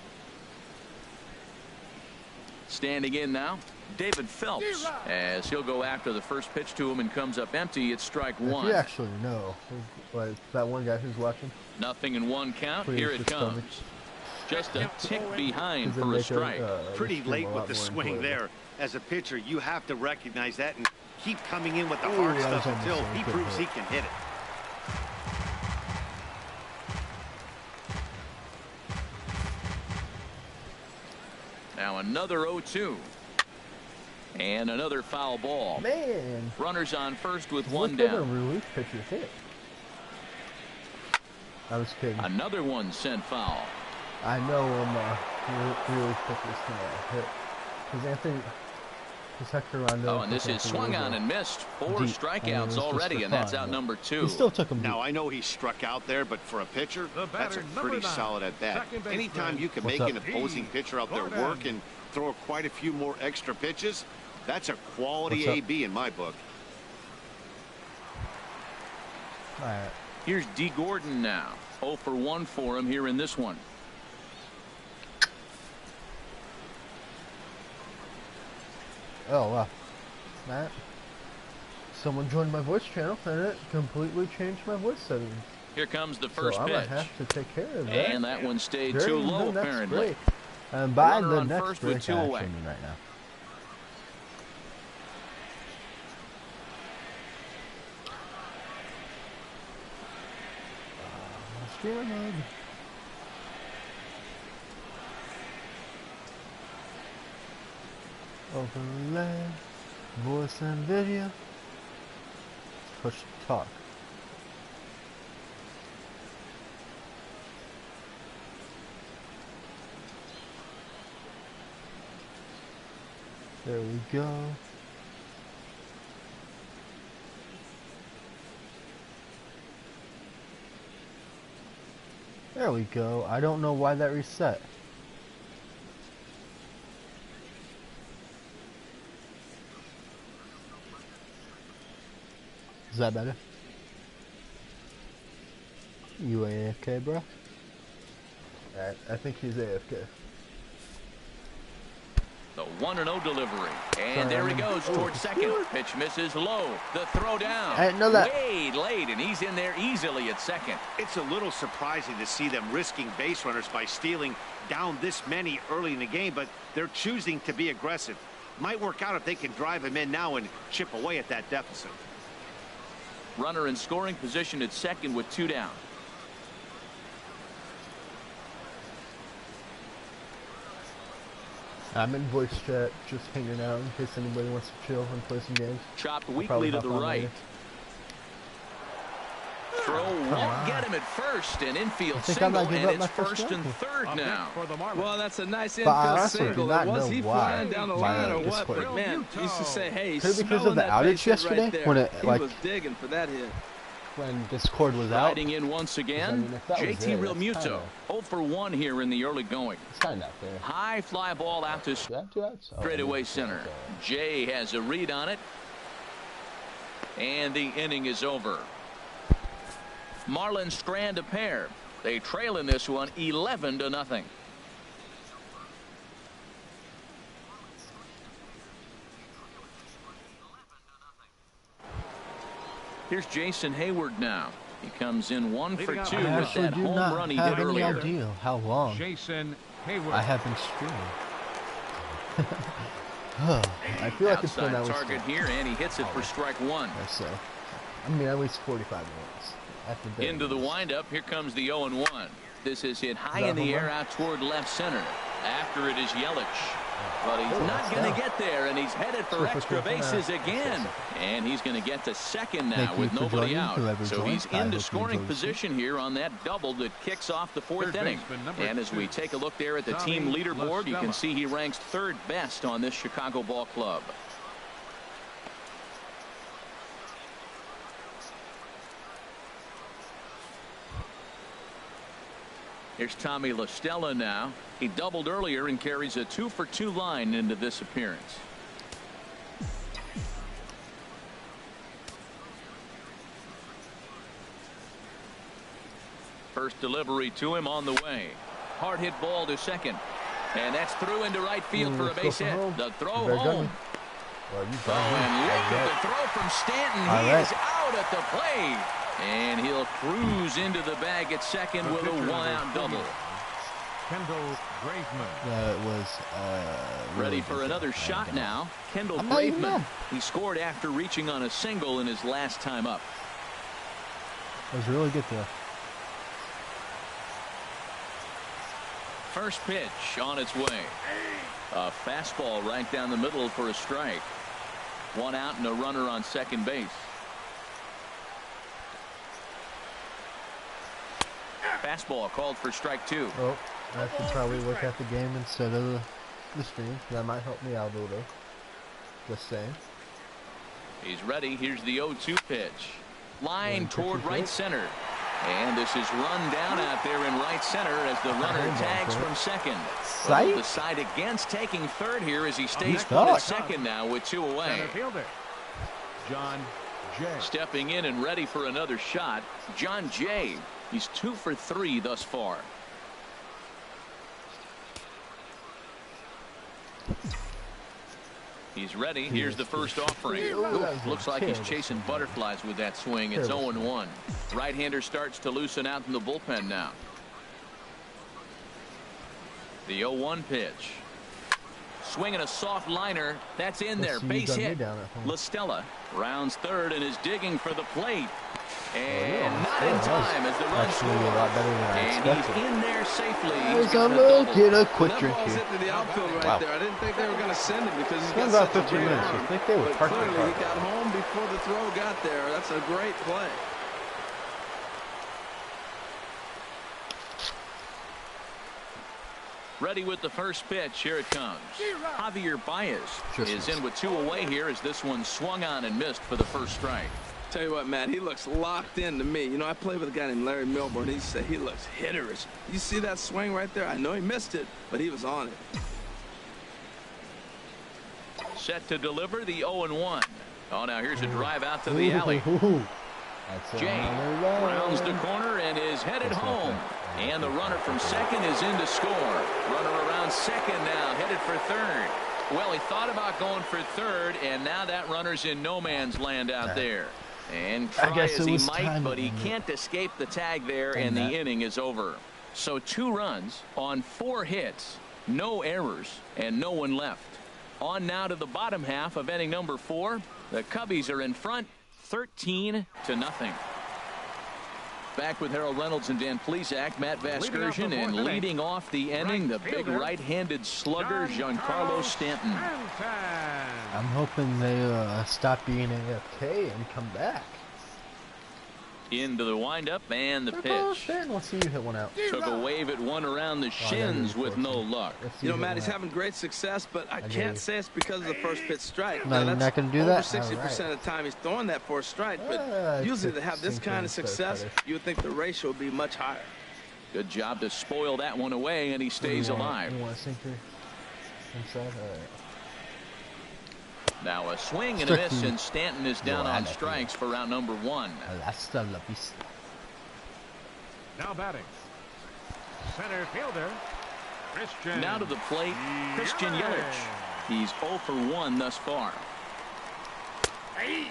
Standing in now, David Phelps, as he'll go after the first pitch to him and comes up empty. It's strike one. If you actually know, like that one guy who's watching. 0-1 count. Here it comes. Just a tick behind for a strike. Pretty late with the swing there. As a pitcher, you have to recognize that and keep coming in with the hard stuff until he proves he can hit it. Now another 0-2. And another foul ball. Man. Runners on first with one down. A relief pitcher hit. I was kidding. Another one sent foul. I know relief pitchers can hit. Because Anthony... Oh, and this is swung on and missed. 4 strikeouts already, and that's out number 2. He still took him deep. Now, I know he struck out there, but for a pitcher, that's a pretty solid at bat. Anytime you can make an opposing pitcher out there work and throw quite a few more extra pitches, that's a quality AB in my book. All right. Here's D. Gordon now. 0 for 1 for him here in this one. Oh, wow. Matt, someone joined my voice channel and it completely changed my voice settings. Here comes the first pitch. pitch. I have to take care of that. And that one stayed too low, apparently. Break. And by Runner the on next first break, with 2 I away. mean right now. Stream ahead. Overlay, voice and video. Push talk. There we go. There we go. I don't know why that reset. Is that better? You AFK, bro? I think he's AFK. The 1-0 delivery. And there he goes towards second. Pitch misses low. The throw down. I didn't know that. Way late, and he's in there easily at second. It's a little surprising to see them risking base runners by stealing down this many early in the game, but they're choosing to be aggressive. Might work out if they can drive him in now and chip away at that deficit. Runner in scoring position at second with 2 down. I'm in voice chat, just hanging out in case anybody wants to chill and play some games. Chopped weakly to the right. Throw won't get him at first, and infield single, and it's first and third now. Well, that's a nice infield single. Was he flying down the line or what? Discord. But man, you used to say, hey, could it be because of the outage yesterday when it he was digging for that hit. When Discord was out. Riding in once again, JT Realmuto. 0 for 1 here in the early going. It's kind of out there. High fly ball out to straightaway center. Jay has a read on it. And the inning is over. Marlins strand a pair. They trail in this one 11-0. Here's Jason Hayward now. He comes in 1 for 2 with that home run he did earlier. I have any idea how long Jason Hayward. I have been streaming. I feel like it's been at least target here, and he hits it for strike 1. So, I mean, at least 45 minutes. Into the windup, here comes the 0-1. This is hit high in the air out toward left center. After it is Yelich. But he's not going to get there, and he's headed for extra bases again. And he's going to get to second now with nobody out. So he's into scoring position here on that double that kicks off the 4th inning. And as we take a look there at the team leaderboard, you can see he ranks 3rd best on this Chicago ball club. Here's Tommy La Stella now. He doubled earlier and carries a 2 for 2 line into this appearance. First delivery to him on the way. Hard hit ball to second. And that's through into right field for a base hit. The throw home. And look at the throw from Stanton. He is out at the plate. And he'll cruise into the bag at second with a one-out double. Kendall Graveman. That was ready for another shot now. Kendall Graveman. He scored after reaching on a single in his last time up. That was really good there. First pitch on its way. A fastball right down the middle for a strike. One out and a runner on second base. Fastball called for strike two. Oh, I should probably look at the game instead of the stream. That might help me out a little. Just saying. He's ready. Here's the 0-2 pitch. Line toward right center. And this is run down out there in right center as the runner tags from second. Well, decide against taking third here as he stays put at second now with two away. John Jay. Stepping in and ready for another shot, John Jay. He's 2 for 3 thus far. He's ready. Here's the first offering. Looks like he's chasing butterflies with that swing. It's 0-1. Right-hander starts to loosen out in the bullpen now. The 0-1 pitch. Swinging a soft liner. That's in there. Base hit. La Stella rounds third and is digging for the plate. And not in time as the run scores. And he's in there safely. He's gonna get a quick drink here. Into the outfield right there. I didn't think they were going to send him because he's got about such a 15 great minutes. arm. I think they were But clearly he got home before the throw got there. That's a great play. Ready with the first pitch. Here it comes. Javier Baez is in with two away here as this one swung on and missed for the first strike. Tell you what, Matt, he looks locked in to me. You know, I played with a guy named Larry Milburn. He said he looks hitterish. You see that swing right there? I know he missed it, but he was on it. Set to deliver the 0-1. Oh, now here's a drive out to the alley. Jay rounds the corner and is headed home. And the runner from second is in to score. Runner around second now, headed for third. Well, he thought about going for third, and now that runner's in no man's land out there. And try as he might, but he can't escape the tag there, and the inning is over. So 2 runs on 4 hits, no errors, and no one left. On now to the bottom half of inning number 4. The Cubbies are in front, 13-0. Back with Harold Reynolds and Dan Plesac, Matt Vasgersian, and leading off the inning, the big right-handed slugger, Giancarlo Stanton. I'm hoping they stop being AFK and come back. Into the windup and the pitch. Let's see you hit one out. Took a wave at one around the shins with no luck. You know, Matt, he's having great success, but I can't say it's because of the first pitch strike. No, you're not going to do that? Over 60% of the time he's throwing that for a strike, but usually to have this kind of success, you would think the ratio would be much higher. Good job to spoil that one away, and he stays alive. You want a sinker inside? All right. Now a swing and a miss, and Stanton is down on strikes for round number 1. Now batting, center fielder, Christian. Now to the plate, Christian Yelich. He's 0 for 1 thus far.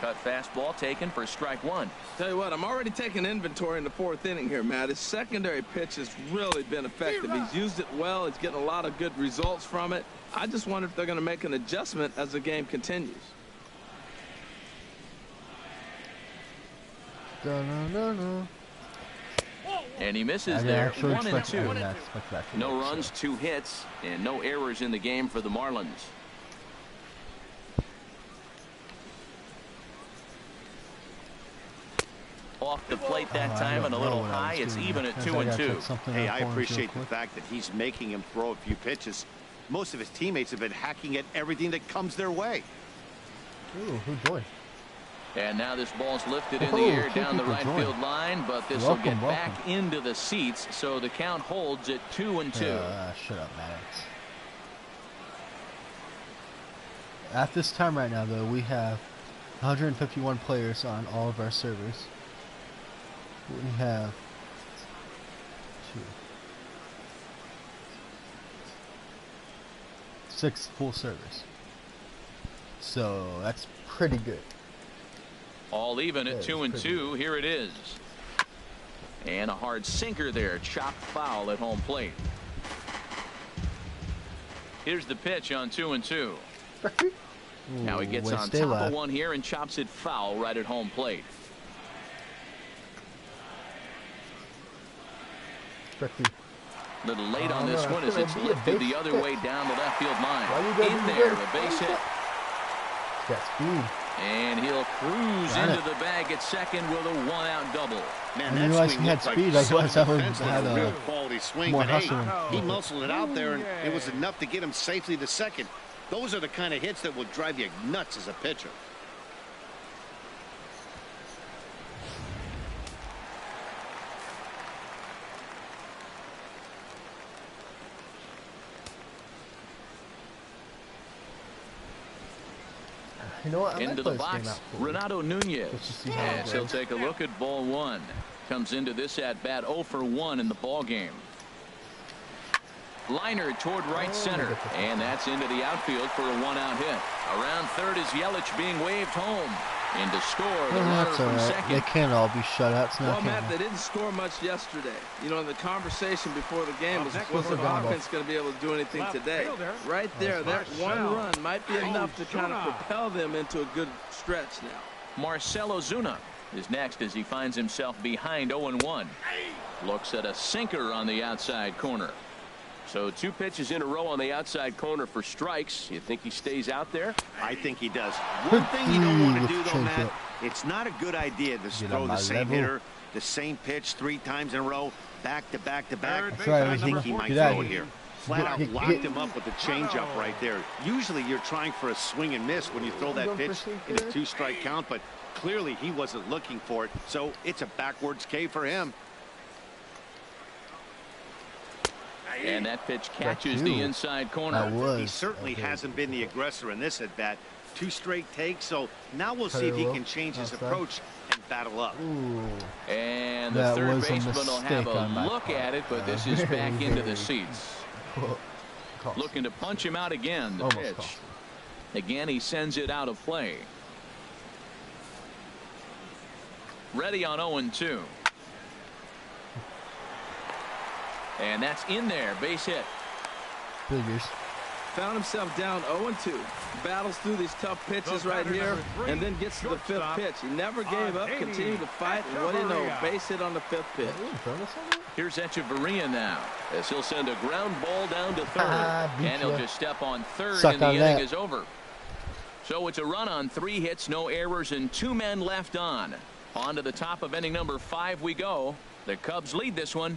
Cut fastball taken for strike 1. Tell you what, I'm already taking inventory in the 4th inning here, Matt. His secondary pitch has really been effective. He's used it well. He's getting a lot of good results from it. I just wonder if they're going to make an adjustment as the game continues. And he misses there. 1 and 2. No runs, 2 hits, and no errors in the game for the Marlins. Off the plate that time and a little high. It's even at 2 and 2. Hey, I appreciate the fact that he's making him throw a few pitches. Most of his teammates have been hacking at everything that comes their way. Ooh, who joined? And now this ball's lifted in the air down the right field line, but this will get back into the seats, so the count holds at 2 and 2. Shut up, Maddox. At this time right now, though, we have 151 players on all of our servers. We have 2. 6 full service. So that's pretty good. All even at 2-2. Here it is. And a hard sinker there. Chopped foul at home plate. Here's the pitch on 2-2. Now he gets on top of one here and chops it foul right at home plate. Little late on this one as it's lifted the other way down the left field line. In there, a base hit. Got speed. And he'll cruise into the bag at second with a 1-out double. Man, I didn't realize he had speed. I guess I would have had a quality swing, more but hustle. he muscled it out there, and it was enough to get him safely to second. Those are the kind of hits that will drive you nuts as a pitcher. You know what? Into the box, Renato Nunez. Yes, he'll take a look at ball 1. Comes into this at bat 0 for 1 in the ball game. Liner toward right center, and that's into the outfield for a 1-out hit. Around third is Yelich being waved home. In to score the runner from second. They can't all be shutouts now. Well, Matt, they didn't score much yesterday. You know, the conversation before the game was the offense going to be able to do anything today? Right there, that one run might be enough to kind of propel them into a good stretch now. Marcell Ozuna is next as he finds himself behind 0-1. Looks at a sinker on the outside corner. So 2 pitches in a row on the outside corner for strikes. You think he stays out there? I think he does. One thing you don't want to do, though, Matt, it's not a good idea to throw the same hitter, the same pitch 3 times in a row, back to back to back. I think he might throw it here. Flat out locked him up with the changeup right there. Usually you're trying for a swing and miss when you throw that pitch in a 2-strike count, but clearly he wasn't looking for it, so it's a backwards K for him. And that pitch catches the inside corner. He certainly hasn't been the aggressor in this at bat. 2 straight takes, so now we'll see if he can change his approach and battle up. And the third baseman will have a look at it, but this is back into the seats. Looking to punch him out again. The pitch. Again, he sends it out of play. Ready on 0-2. And that's in there. Base hit. Figures. Found himself down 0-2. Battles through these tough pitches right here and then gets to the 5th pitch. He never gave up, continued to fight, and what do you know, base hit on the 5th pitch. Here's Echeverria now as he'll send a ground ball down to third. And he'll just step on third and the inning is over. So it's a run on 3 hits, no errors, and 2 men left on. On to the top of inning number 5 we go. The Cubs lead this one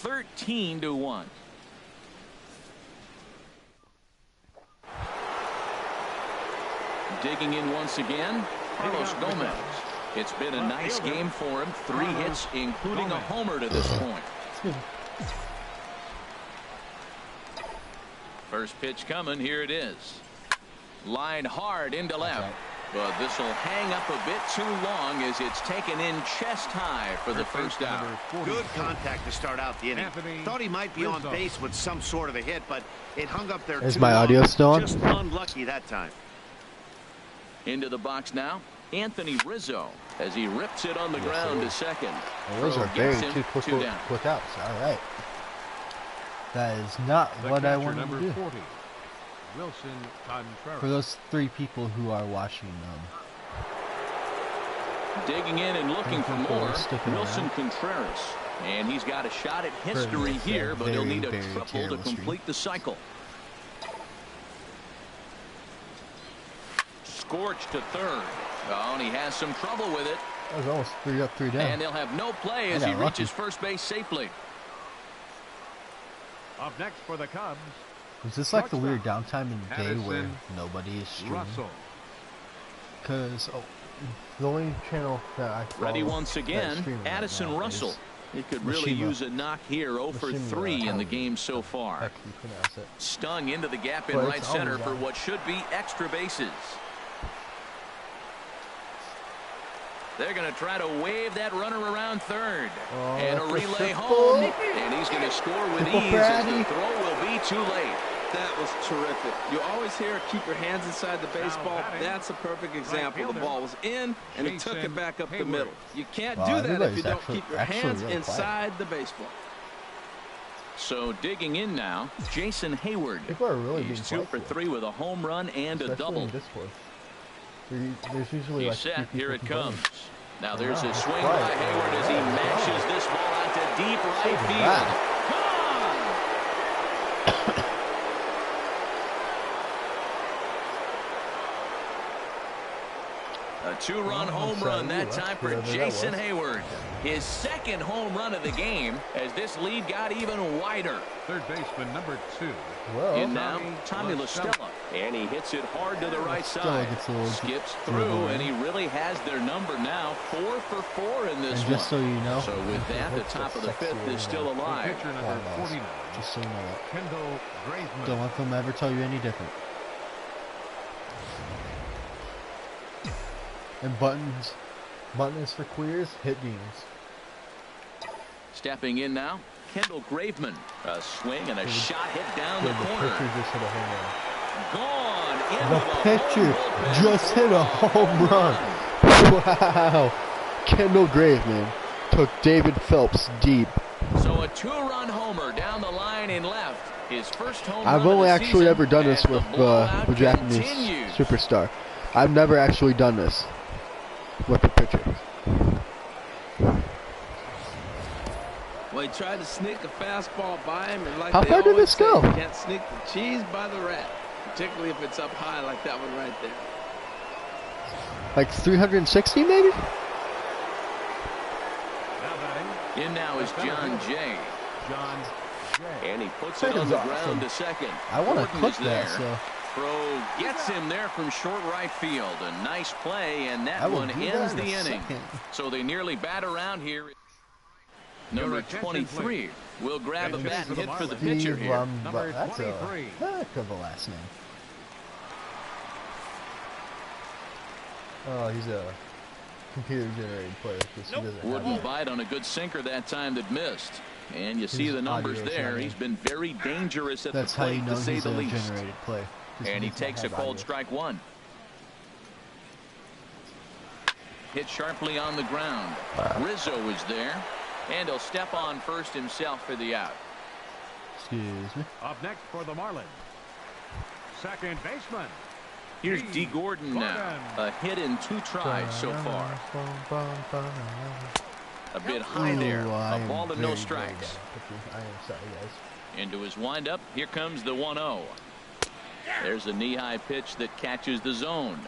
13-1. Digging in once again, Carlos Gomez. It's been a nice game for him. 3 hits, including a homer to this point. First pitch coming. Here it is. Line hard into left. But this will hang up a bit too long as it's taken in chest high for the first out. Good contact to start out the inning. Thought he might be on base with some sort of a hit, but it hung up there. Is my audio still on? Just unlucky that time. Into the box now, Anthony Rizzo as he rips it on the ground to second. Those are very 2 quick outs. All right. That is not what I wanted to do. 40. Wilson Contreras. For those 3 people who are watching digging in and looking for more, Wilson Contreras. And he's got a shot at history here, but he'll need a triple to complete the cycle. Scorched to third. Oh, and he has some trouble with it. That was almost 3 up, 3 down. And they'll have no play as he reaches first base safely. Up next for the Cubs. Is this like the weird downtime in the day where nobody is streaming? Because the only channel that I follow ready once again, Addison Russell. He could really use a knock here. 0 for 3 in the game so far. Stung into the gap in right center for what should be extra bases. They're going to try to wave that runner around third. And a relay home. And he's going to score with ease as the throw will be too late. That was terrific. You always hear keep your hands inside the baseball. That's a perfect example. The ball was in, and he took it back up the middle. You can't do that if you don't keep your hands inside the baseball. So digging in now, Jason Hayward. He's 2 for 3 with a home run and a double. There's usually He's set. Here it comes. Now there's a swing by Hayward as he mashes this ball out to deep right field. A 2-run home run that time for Jason Hayward. His second home run of the game as this lead got even wider. Third baseman number 2. And now Tommy La Stella. And he hits it hard to the right side. Skips through, and he really has their number now. 4 for 4 in this one. So you know, so with that, the top of the 5th is still alive. Pitcher number 49. Just so you know that. Kendall Graveman. Don't let them ever tell you any different. And button is for queers, hit games. Stepping in now, Kendall Graveman. A swing and a shot hit down the corner. The pitcher just hit a home run. Gone. The pitcher just hit a home run. Wow. Kendall Graveman took David Phelps deep. So a 2-run homer down the line in left. His first home I've run only of the actually season, ever done this with the Japanese superstar. I've never actually done this with the pitcher. Well, he tried to sneak a fastball by him, and like how far did this go? You can't sneak the cheese by the rat, particularly if it's up high like that one right there. Like 360 maybe? In now is John Jay. And he puts it on the ground to second. I want to clip that. So. Throw gets him there from short right field. A nice play, and that one ends the inning. So they nearly bat around here. Number 23 will grab a bat and hit for the pitcher here. Number 23. Heck of a last name. Oh, he's a computer-generated player. Wouldn't bite on a good sinker that time that missed. And you see the numbers there. He's been very dangerous at the plate, to say the least. Generated play. And he takes a cold strike 1. Hit sharply on the ground. Rizzo is there. And he'll step on first himself for the out. Excuse me. Up next for the Marlins, second baseman. Here's D. Gordon now. A hit in 2 tries so far. A bit high there. A ball and no strikes. I am sorry, guys. Into his windup. Here comes the 1-0. There's a knee-high pitch that catches the zone.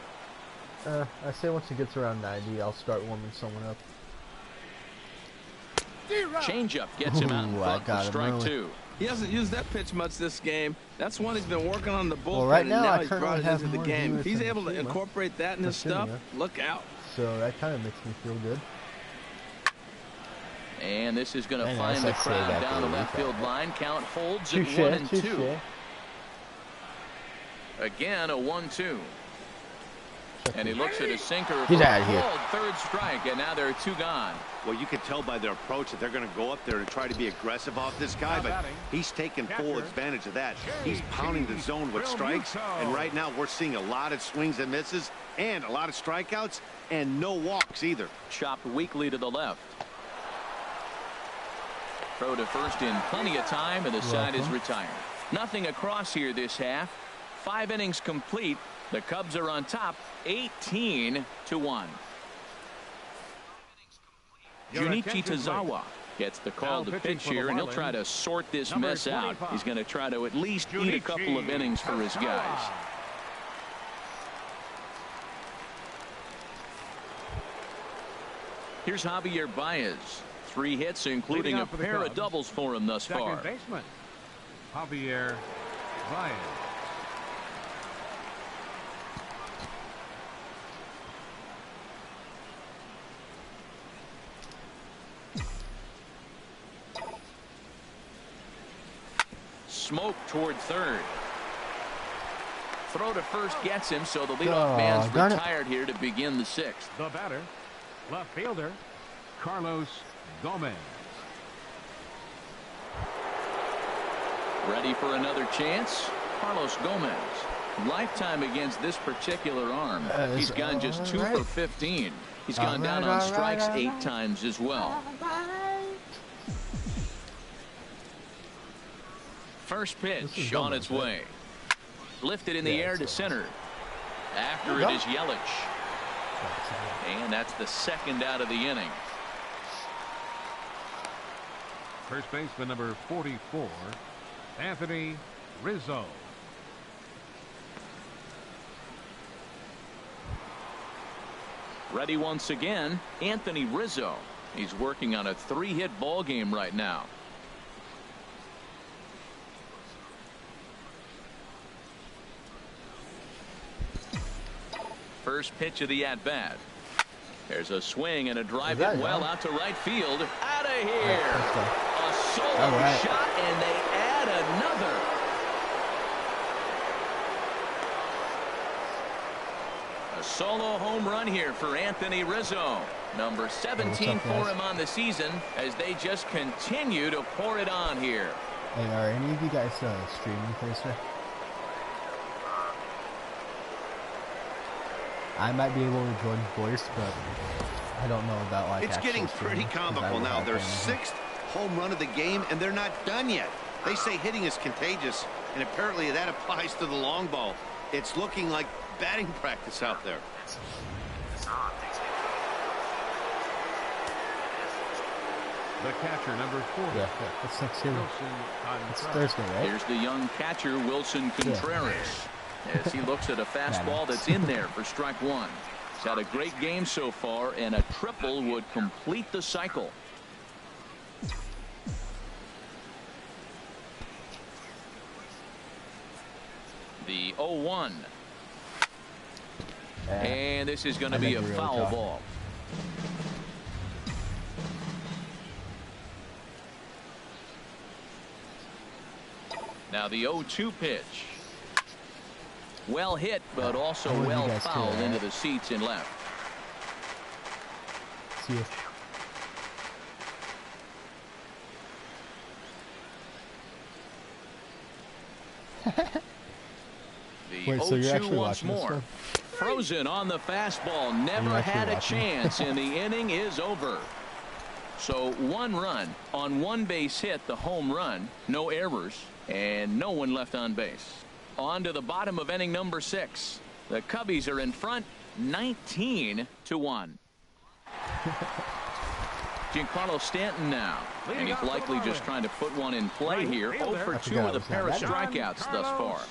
I say once he gets around 90, I'll start warming someone up. Changeup gets him out in front for strike 2. He hasn't used that pitch much this game. That's one he's been working on the bullpen, well, right now, and now I he's brought it into the more game. If he's able to incorporate that in his stuff, look out. So that kind of makes me feel good. And this is going to find the crowd down the left field line. Count holds at 1-2. Again, a 1-2. And he looks at his sinker. Get out of here. Third strike, and now there are 2 gone. Well, you can tell by their approach that they're going to go up there and try to be aggressive off this guy, but he's taking full advantage of that. He's pounding the zone with strikes, and right now we're seeing a lot of swings and misses and a lot of strikeouts and no walks either. Chopped weakly to the left. Throw to first in plenty of time, and the side is retired. Nothing across here this half. 5 innings complete. The Cubs are on top, 18-1. Junichi Tazawa gets the call to pitch here, and he'll try to sort this mess out. He's going to try to at least eat a couple of innings for his guys. Here's Javier Baez. 3 hits, including a pair of doubles for him thus far. Second baseman, Javier Baez. Smoke toward third. Throw to first gets him, so the leadoff man's retired here to begin the 6th. The batter, Left fielder, Carlos Gomez. Ready for another chance? Carlos Gomez. Lifetime against this particular arm. He's gone just 2 for 15. He's gone down on strikes 8 times as well. First pitch on its way. Lifted in the air to center. After it is Yelich. And that's the second out of the inning. First baseman number 44, Anthony Rizzo. Ready once again, Anthony Rizzo. He's working on a 3-hit ball game right now. First pitch of the at-bat. There's a swing and a drive hit well out to right field. Out of here. A solo shot, and they add another. A solo home run here for Anthony Rizzo. Number 17 for him on the season as they just continue to pour it on here. Hey, are any of you guys streaming Thursday? I might be able to join voice, but I don't know about like. It's getting pretty comical now. Their 6th home run of the game, and they're not done yet. They say hitting is contagious, and apparently that applies to the long ball. It's looking like batting practice out there. The catcher, number 40. Yeah, it's Thanksgiving. It's Thursday, right? Here's the young catcher, Wilson Contreras. As he looks at a fastball that's in there for strike 1. He's had a great game so far, and a triple would complete the cycle. The 0-1. And this is going to be a foul ball. Now the 0-2 pitch. Well hit, but also well fouled into the seats in left. See you. The 0-2 once more. Frozen on the fastball. Never had a chance, and the inning is over. So 1 run on 1 base hit, the home run, no errors, and no one left on base. On to the bottom of inning number 6. The Cubbies are in front 19-1. Giancarlo Stanton now, and he's likely just trying to put one in play here. 0 for 2 with a pair of strikeouts thus far.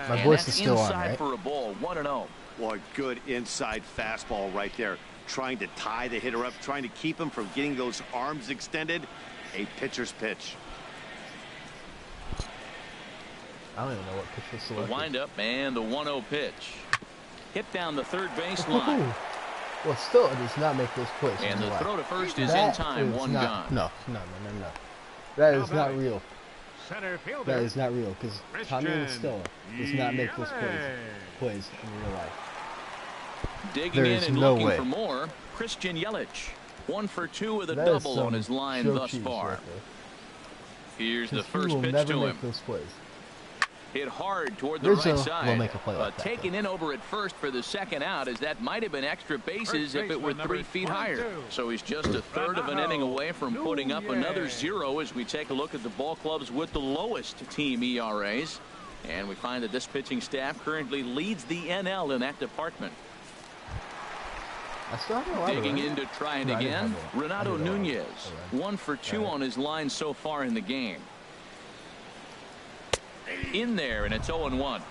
My voice is still on, inside right? for a ball, 1-0. Boy, good inside fastball right there. Trying to tie the hitter up, trying to keep him from getting those arms extended. A pitcher's pitch. I don't even know what pitch was selected. The windup and the 1-0 pitch. Hit down the third base line. Well, still, it does not make those plays. And the throw to first is in time, 1 gone. No. That is not real. Center fielder. That is not real, because Tommy and Stella does not make those plays in real life. Digging in and looking for more, Christian Yelich. 1 for 2 with a double on his line thus far. Here's the first pitch to him. Hit hard toward the right side, but taken in over at first for the second out, as that might have been extra bases if it were 3 feet higher. So he's just a third of an inning away from putting up another 0 as we take a look at the ball clubs with the lowest team ERAs. And we find that this pitching staff currently leads the NL in that department. Digging in to try it again, Renato Nunez. 1 for 2 on his line so far in the game. In there, and it's 0-1.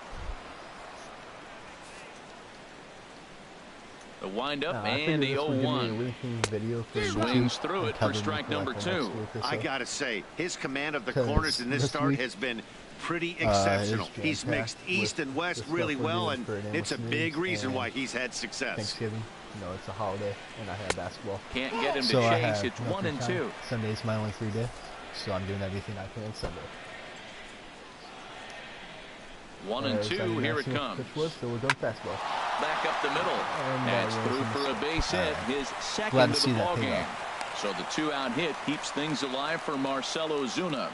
The windup and the 0-1. Swings through it for strike number 2. I gotta say, his command of the corners in this start has been pretty exceptional. He's mixed east and west really well, and it's a big reason why he's had success. Thanksgiving, it's a holiday, and I have basketball. Can't get him to chase. It's 1 and 2. Sunday's my only free day, so I'm doing everything I can Sunday. 1 and 2, here it comes. So we're going fastball. back up the middle. That's through for a base hit, his second of the ball game. So the 2-out hit keeps things alive for Marcell Ozuna.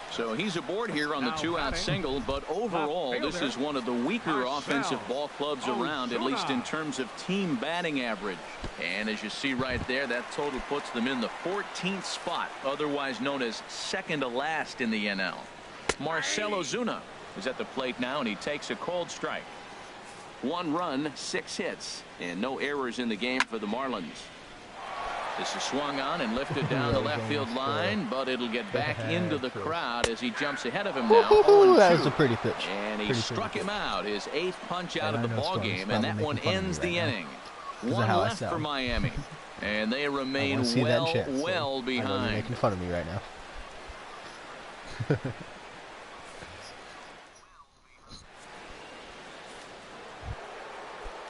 So he's aboard here on the 2-out single, but overall this is one of the weaker offensive ball clubs around, at least in terms of team batting average. And as you see right there, that total puts them in the 14th spot, otherwise known as second to last in the NL. Marcell Ozuna is at the plate now, and he takes a cold strike. 1 run, 6 hits, and no errors in the game for the Marlins. This is swung on and lifted down the left field line, but it'll get back into the crowd as he jumps ahead of him now. That was a pretty pitch. And he struck him out, his 8th punch out of the ball game, and that one ends the inning. 1 left for Miami, and they remain well behind. Making fun of me right now.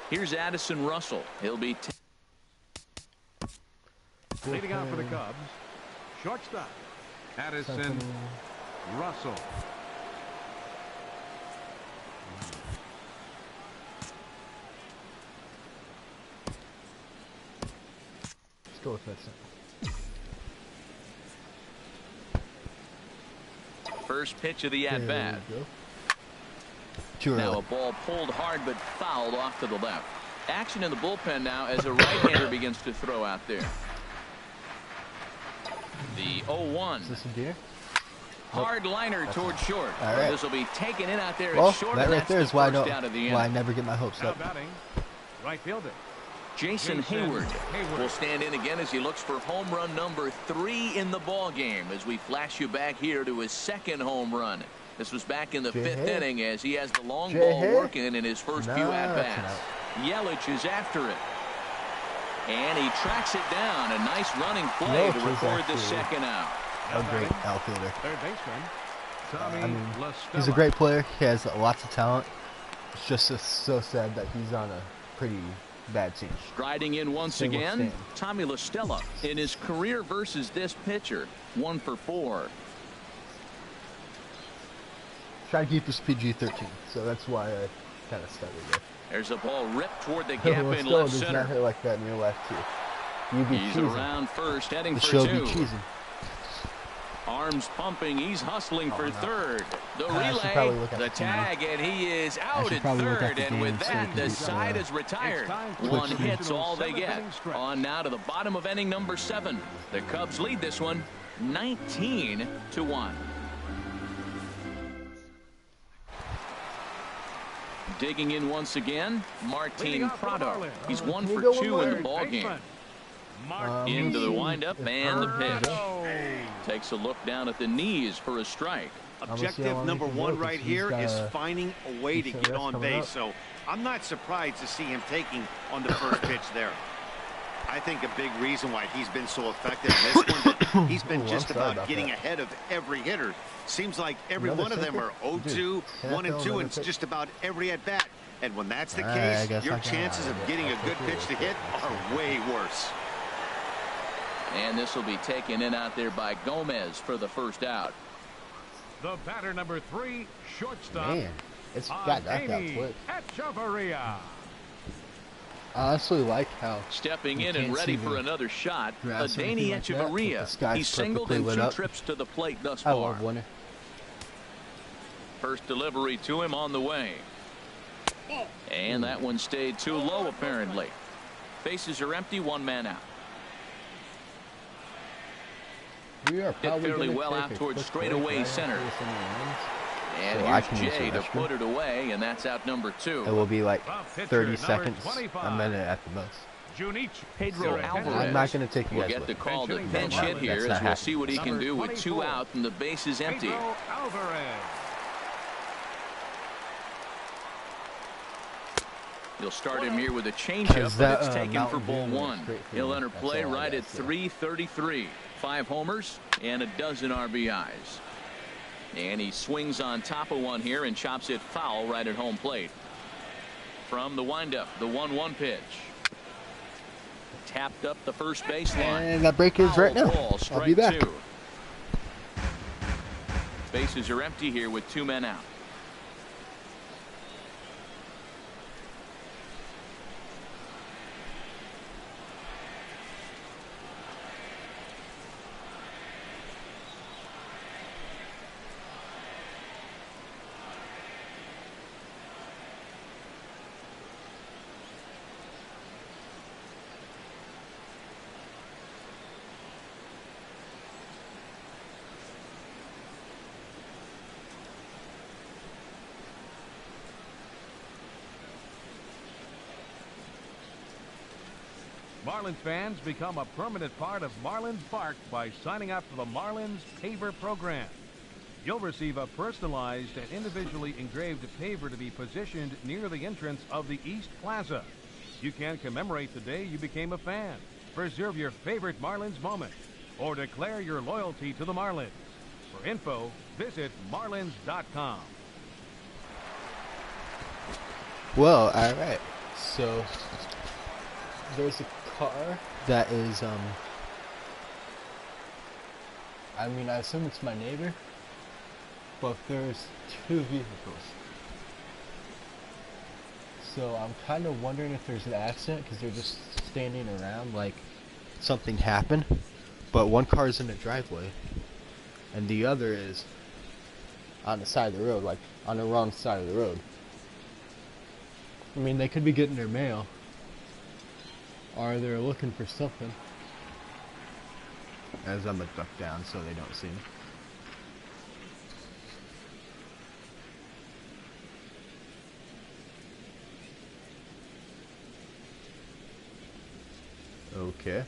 Here's Addison Russell. He'll be leading out for the Cubs, shortstop Addison Russell. Let's go with that. First pitch of the at-bat. Now a ball pulled hard but fouled off to the left. Action in the bullpen now as a right-hander begins to throw out there. The 0-1. Is this a deer? Hard liner towards short. Right. This will be taken in out there well, at short. That right there is why I never get my hopes now up. Batting, right fielder Jason Hayward will stand in again as he looks for home run number 3 in the ball game, as we flash you back here to his 2nd home run. This was back in the 5th inning as he has the long ball working in his first few at-bats. Yelich is after it. And he tracks it down. A nice running play to record the 2nd out. A great outfielder. Third baseman Tommy he's a great player. He has lots of talent. It's just so sad that he's on a pretty bad team. Striding in once again, Tommy La Stella. In his career versus this pitcher, 1 for 4. Try to keep this PG-13, so that's why I kind of started there. There's a ball ripped toward the gap in left center. Not hit like that in your left too. He's around first, heading for 2. Arms pumping, he's hustling for third. The relay, the tag, and he is out at third. And with that, the side is retired. 1 hit's all they get. On now to the bottom of inning number 7. The Cubs lead this one 19-1. Digging in once again, Martin Prado. He's 1 for 2 in the ball game. Into the windup and the pitch. Takes a look down at the knees for a strike. Objective number 1 right here is finding a way to get on base. So I'm not surprised to see him taking on the first pitch there. I think a big reason why he's been so effective in this one, that he's been just about getting ahead of every hitter. Seems like every one of them are 0-2, 1-2, and it's just about every at bat. And when that's the case, your chances of getting a good pitch to hit are way worse. And this will be taken in out there by Gomez for the first out. The batter number 3, shortstop. Man, it's got that quick. Echeverria. I honestly like how stepping in and ready for another shot. Adeiny Echeverria. He's singled in 2 trips to the plate thus far. I love winner. First delivery to him on the way. And that one stayed too low apparently. Bases are empty, 1 man out. We are hit fairly well out towards straightaway center. And here's Jay to put it away, and that's out number 2. It will be like 30 seconds, a minute at the most. Pedro Alvarez. I'm not going to take you guys We'll get the call to pinch hit here as we'll see what he can do with 2 out and the base is empty. You'll start him here with a changeup, but it's taken for ball 1. He'll enter play right at 3:33. 5 homers and a dozen RBIs. And he swings on top of one here and chops it foul right at home plate. From the windup, the 1-1 pitch. Tapped up the first baseline. And that break is right now. I'll be back. 2. Bases are empty here with 2 men out. Marlins fans become a permanent part of Marlins Park by signing up for the Marlins Paver program. You'll receive a personalized and individually engraved paver to be positioned near the entrance of the East Plaza. You can commemorate the day you became a fan, preserve your favorite Marlins moment, or declare your loyalty to the Marlins. For info, visit marlins.com. Well, alright. So, there's a car that is, I mean, I assume it's my neighbor, but there's two vehicles. So I'm kind of wondering if there's an accident because they're just standing around like something happened. But one car is in the driveway and the other is on the side of the road, like on the wrong side of the road. I mean, they could be getting their mail or they're looking for something. As I'm gonna duck down so they don't see me. Okay.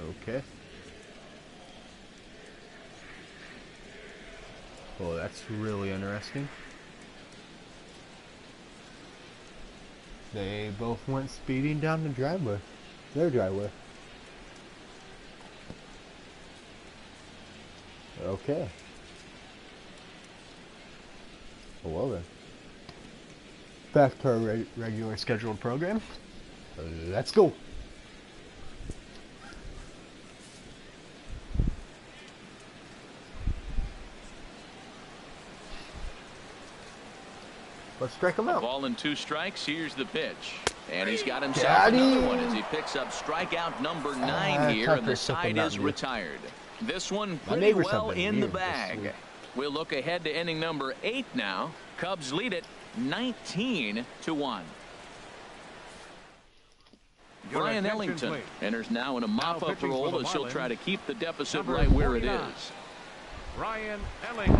Okay. Well, that's really interesting. They both went speeding down the driveway. Their driveway. Okay. Well then. Back to our regular scheduled program. Let's go. Let's strike him out. Ball and 2 strikes. Here's the pitch. And he's got himself another one as he picks up strikeout number 9 here, and the side is retired. This one pretty well in the bag. We'll look ahead to inning number 8 now. Cubs lead it 19-1. Brian Ellington enters now in a mop-up role as he'll try to keep the deficit right where it is. Brian Ellington.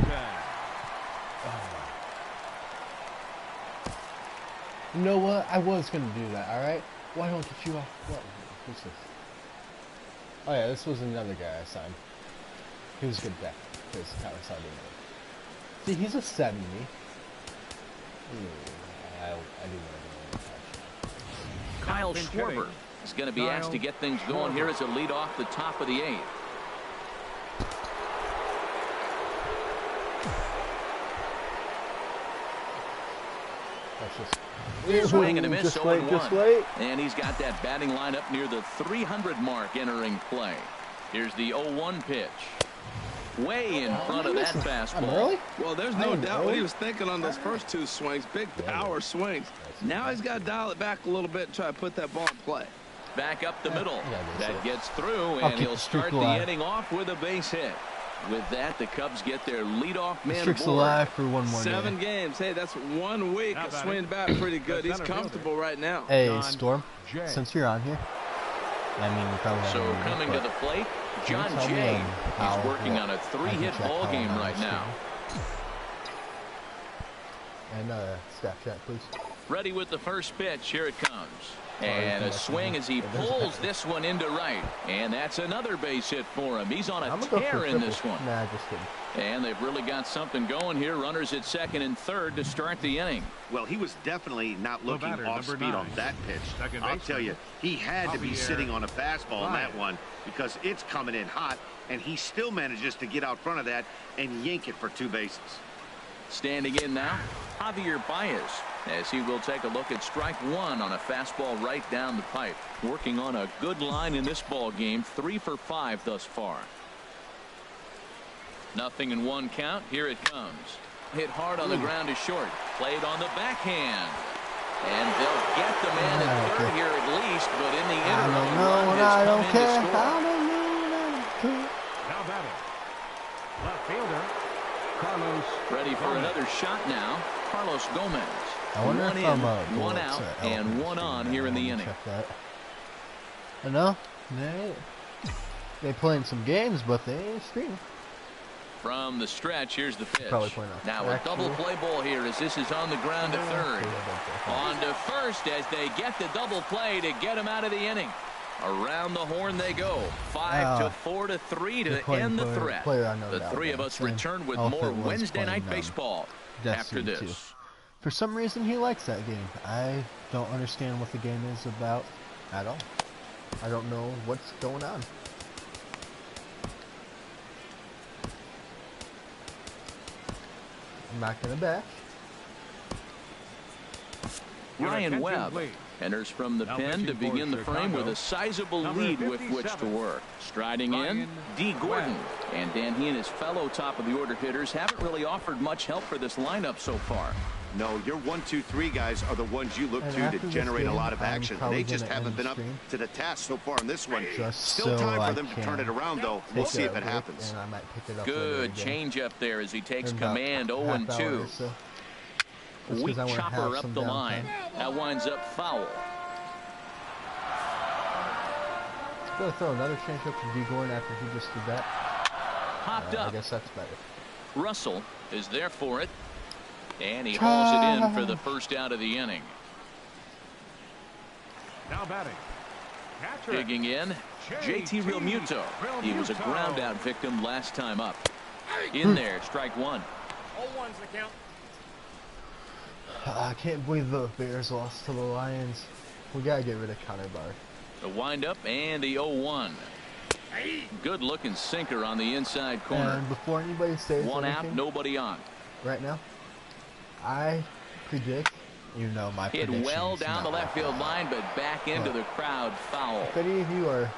You know what? I was going to do that, alright? Why don't you off? What? Who's this? Oh yeah, this was another guy I signed. He was good back. His tower signed him. See, he's a 70. I didn't know. Kyle Schwarber is going to be asked to get things going here as a lead off the top of the 8th. That's just Swing and a miss, 0-1. And he's got that batting lineup near the 300 mark entering play. Here's the 0-1 pitch. Way in front of that fastball. Well, there's no doubt what he was thinking on those first 2 swings. Big power swings. Now he's got to dial it back a little bit and try to put that ball in play. Back up the middle. That gets through, and he'll start the inning off with a base hit. With that, the Cubs get their leadoff man aboard. Alive for one more 7 games. Hey, that's 1 week of swinging back pretty good. He's comfortable right now. Hey, Storm, since you're on here, I mean, you probably so coming to the plate, John Jay. He's working on a 3-hit ball game right now. And stat check, please. Ready with the first pitch. Here it comes. And a swing as he pulls this one into right. And that's another base hit for him. He's on a tear in this one. Nah, just kidding. And they've really got something going here. Runners at second and third to start the inning. Well, he was definitely not looking off speed on that pitch. I'll tell you, he had to be sitting on a fastball on that one because it's coming in hot, and he still manages to get out front of that and yank it for 2 bases. Standing in now, Javier Baez, as he will take a look at strike 1 on a fastball right down the pipe. Working on a good line in this ball game, 3 for 5 thus far. 0-1 count. Here it comes. Hit hard on the ground to short. Played on the backhand. And they'll get the man at third here at least, but in the interim, I don't care. Now batting, left fielder Carlos. Ready for another shot now. Carlos Gomez. I wonder one if in, I'm one out, and 1 on here in the inning. Check that. I know they playing some games, but they ain't streaming. From the stretch, here's the pitch. Now a Actually, double play ball here as this is on the ground to third. On to first as they get the double play to get him out of the inning. Around the horn they go. 5-4 to 3 to end the threat. The three of us return with more Wednesday Night Baseball after this. For some reason, he likes that game. I don't understand what the game is about at all. I don't know what's going on. I'm not going to bash. Ryan Webb enters from the pen to begin the frame with a sizable lead with which to work. Striding in, D. Gordon. And Dan, he and his fellow top-of-the-order hitters haven't really offered much help for this lineup so far. No, your 1, 2, 3 guys are the ones you look to generate a lot of action. They just haven't been up to the task so far in this one. Still time for them to turn it around, though. We'll see if it happens. Good changeup there as he takes command. 0-2. Weak chopper up the line. That winds up foul. Go throw another changeup to D. Gordon after he just did that. Popped up. I guess that's better. Russell is there for it. And he hauls it in for the first out of the inning. Now batting. Catcher. Digging in, JT Realmuto. He was a ground out victim last time up. In there, strike one. 0-1's the count. I can't believe the Bears lost to the Lions. We gotta get rid of Connor Barr. The windup and the 0-1. Good looking sinker on the inside corner. And before anybody says one anything, out, nobody on. Right now, I predict, you know my prediction. Hit well down the left field line, but back into the crowd, foul. If any of you are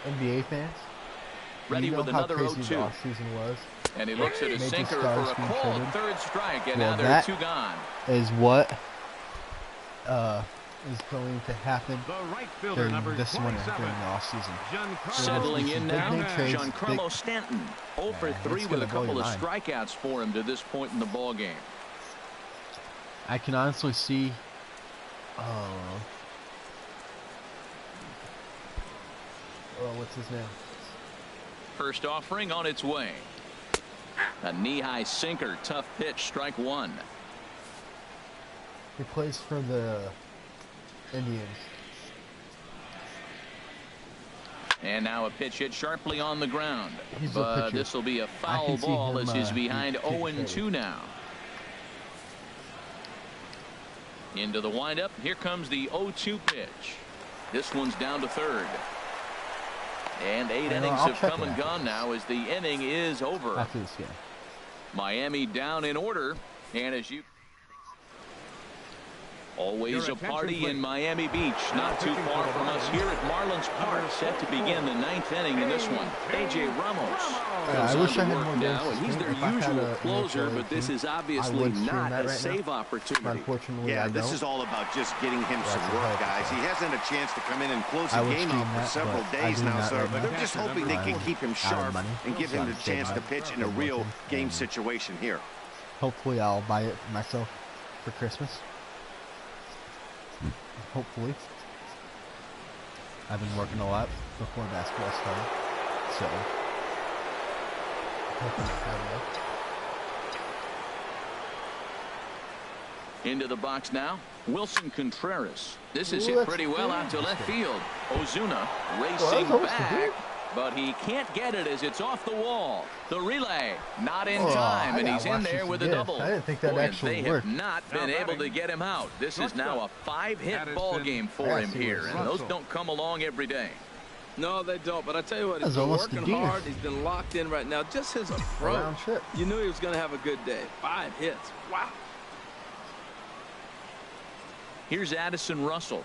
NBA fans, ready you know with another how crazy 0-2. the offseason was. And he looks at a sinker for a cold third strike, and now there are two gone. Is what is going to happen during this winter, during the offseason. Settling in now, Giancarlo Stanton. 0 for 3 with a couple of strikeouts for him to this point in the ball game. I can honestly see what's his name? First offering on its way. A knee-high sinker, tough pitch, strike one. He plays for the Indians. And now a pitch hit sharply on the ground. But this will be a foul ball as he's behind 0-2 now. Into the windup. Here comes the 0-2 pitch. This one's down to third. And 8 innings have come and gone now as the inning is over. After this game. Miami down in order. And as you... Always a party in Miami Beach, not too far from us here at Marlins Park, set to begin the 9th inning in this one. A.J. Ramos I wish I had more now, and he's their usual closer, but this is obviously not a save opportunity. Unfortunately, yeah, this is all about just getting him some work, guys. He hasn't a chance to come in and close the game out for several days now, so they're just hoping they can keep him sharp and give him the chance to pitch in a real game situation here. Hopefully, I'll buy it myself for Christmas. Hopefully. I've been working a lot before basketball started, so into the box now, Wilson Contreras. This is hit pretty well out to left field. Ozuna racing back, but he can't get it as it's off the wall. The relay not in time, and he's in there with a double. I didn't think that actually they worked. have not been able to get him out. This is now a 5-hit ball game for him here, and those don't come along every day. No, they don't. But I tell you what, he's been working hard. He's been locked in right now. Just his approach. You knew he was going to have a good day. 5 hits. Wow. Here's Addison Russell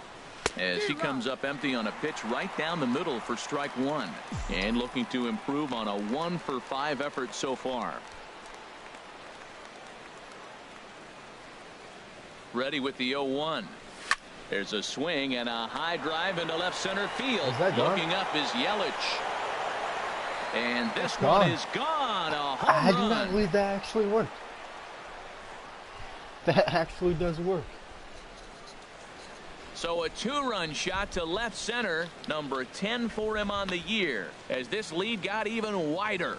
as he comes up empty on a pitch right down the middle for strike one, and looking to improve on a 1-for-5 effort so far. Ready with the 0-1. There's a swing and a high drive into left center field. Looking up is Yelich. And this one is gone. A home run. I do not believe that actually worked. That actually does work. So a 2-run shot to left center, number 10 for him on the year, as this lead got even wider.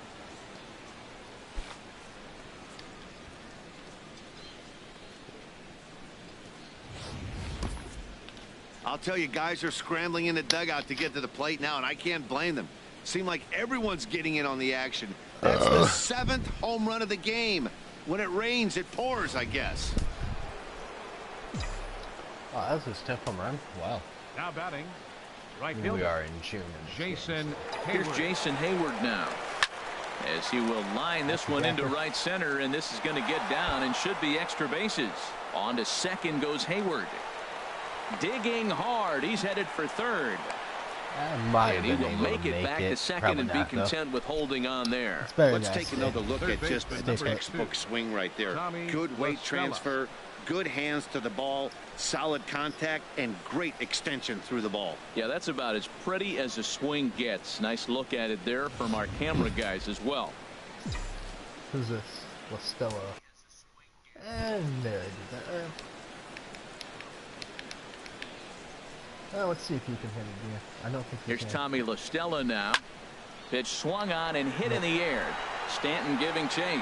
I'll tell you, guys are scrambling in the dugout to get to the plate now, and I can't blame them. Seems like everyone's getting in on the action. That's the 7th home run of the game. When it rains, it pours, I guess. Oh, that was his 10th home run. Wow. Now batting, right We fielder are in June. Jason Here's Hayward. Jason Hayward now, as he will line this one into right center, and this is going to get down and should be extra bases. On to second goes Hayward. Digging hard. He's headed for third. And he will make it back to second and be content with holding on there. Let's take another look at just a textbook swing right there. Good weight transfer, good hands to the ball, solid contact, and great extension through the ball. Yeah, that's about as pretty as a swing gets. Nice look at it there from our camera guys as well. Who's this? Listella. And there I did that. Let's see if you can hit it here. I don't think you Here's Tommy Listella now. Pitch swung on and hit in the air. Stanton giving chase.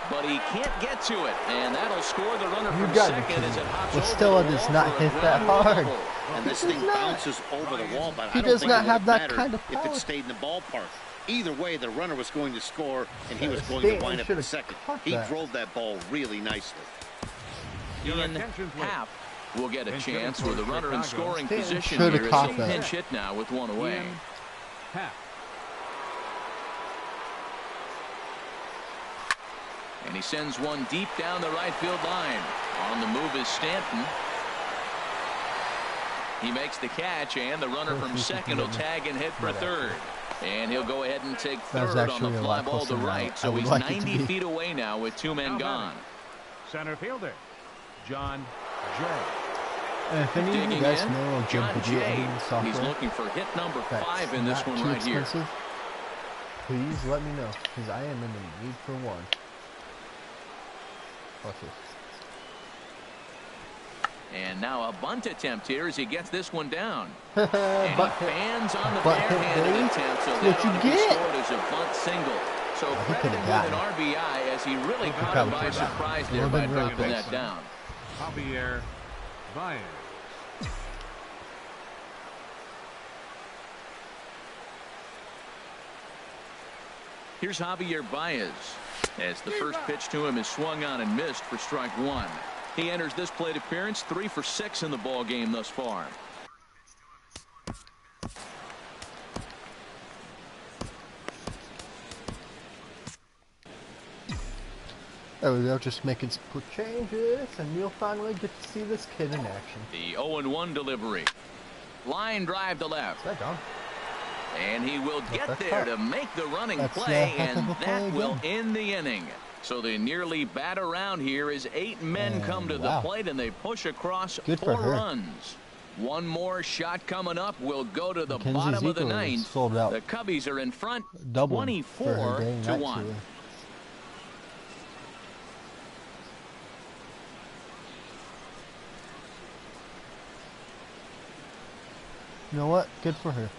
But he can't get to it, and that'll score the runner from second as it hops over. Listella does not hit that hard. And this thing bounces over the wall, but I don't does think not it have would that matter kind of if power. it stayed in the ballpark. Either way, the runner was going to score, and he was going to wind up in second. He drove that ball really nicely. Ian Happ will get a chance with a runner in scoring position Should have here. caught It's a that. pinch hit now with one away. And he sends one deep down the right field line. On the move is Stanton. He makes the catch, and the runner from second will tag and hit for third. And he'll go ahead and take third on the fly ball to right. So he's 90 feet away now with two men gone. Center fielder, John Jay. And if any of you guys know of John Jay, software, he's looking for hit number 5 in this one right here. Please let me know, because I am in the need for one. Watch this. And now a bunt attempt here as he gets this one down. And he fans on the barehanded attempt, so that ought to be scored as a bunt single. So credit him with an RBI as he really caught him by surprise there by dropping that down. Javier Baez. Here's Javier Baez as the first pitch to him is swung on and missed for strike one. He enters this plate appearance 3 for 6 in the ball game thus far. There we go, just making some quick changes, and you'll finally get to see this kid in action. The 0-1 delivery. Line drive to left. Is that gone? And he will get there to make the running play, and that will end the inning. So they nearly bat around here as 8 men come to the plate, and they push across 4 runs. One more shot coming up will go to the bottom of the ninth. The Cubbies are in front 24-1. You know what? Good for her.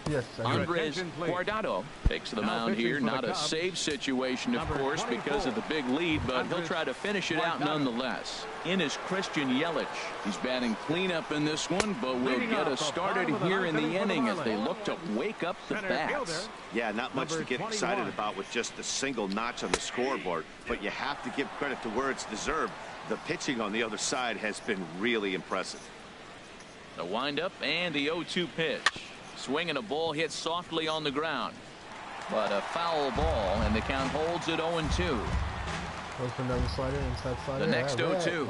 Yes, Andres Guardado takes the mound here. Not a save situation, of course, because of the big lead, but he'll try to finish it out nonetheless. In is Christian Yelich. He's batting cleanup in this one, but will get us started here in the inning as they look to wake up the bats. Yeah, not much to get excited about with just a single notch on the scoreboard, but you have to give credit to where it's deserved. The pitching on the other side has been really impressive. The windup and the 0-2 pitch. Swinging a ball hit softly on the ground, but a foul ball, and the count holds at 0-2. Goes for another slider, inside slider. The next 0-2.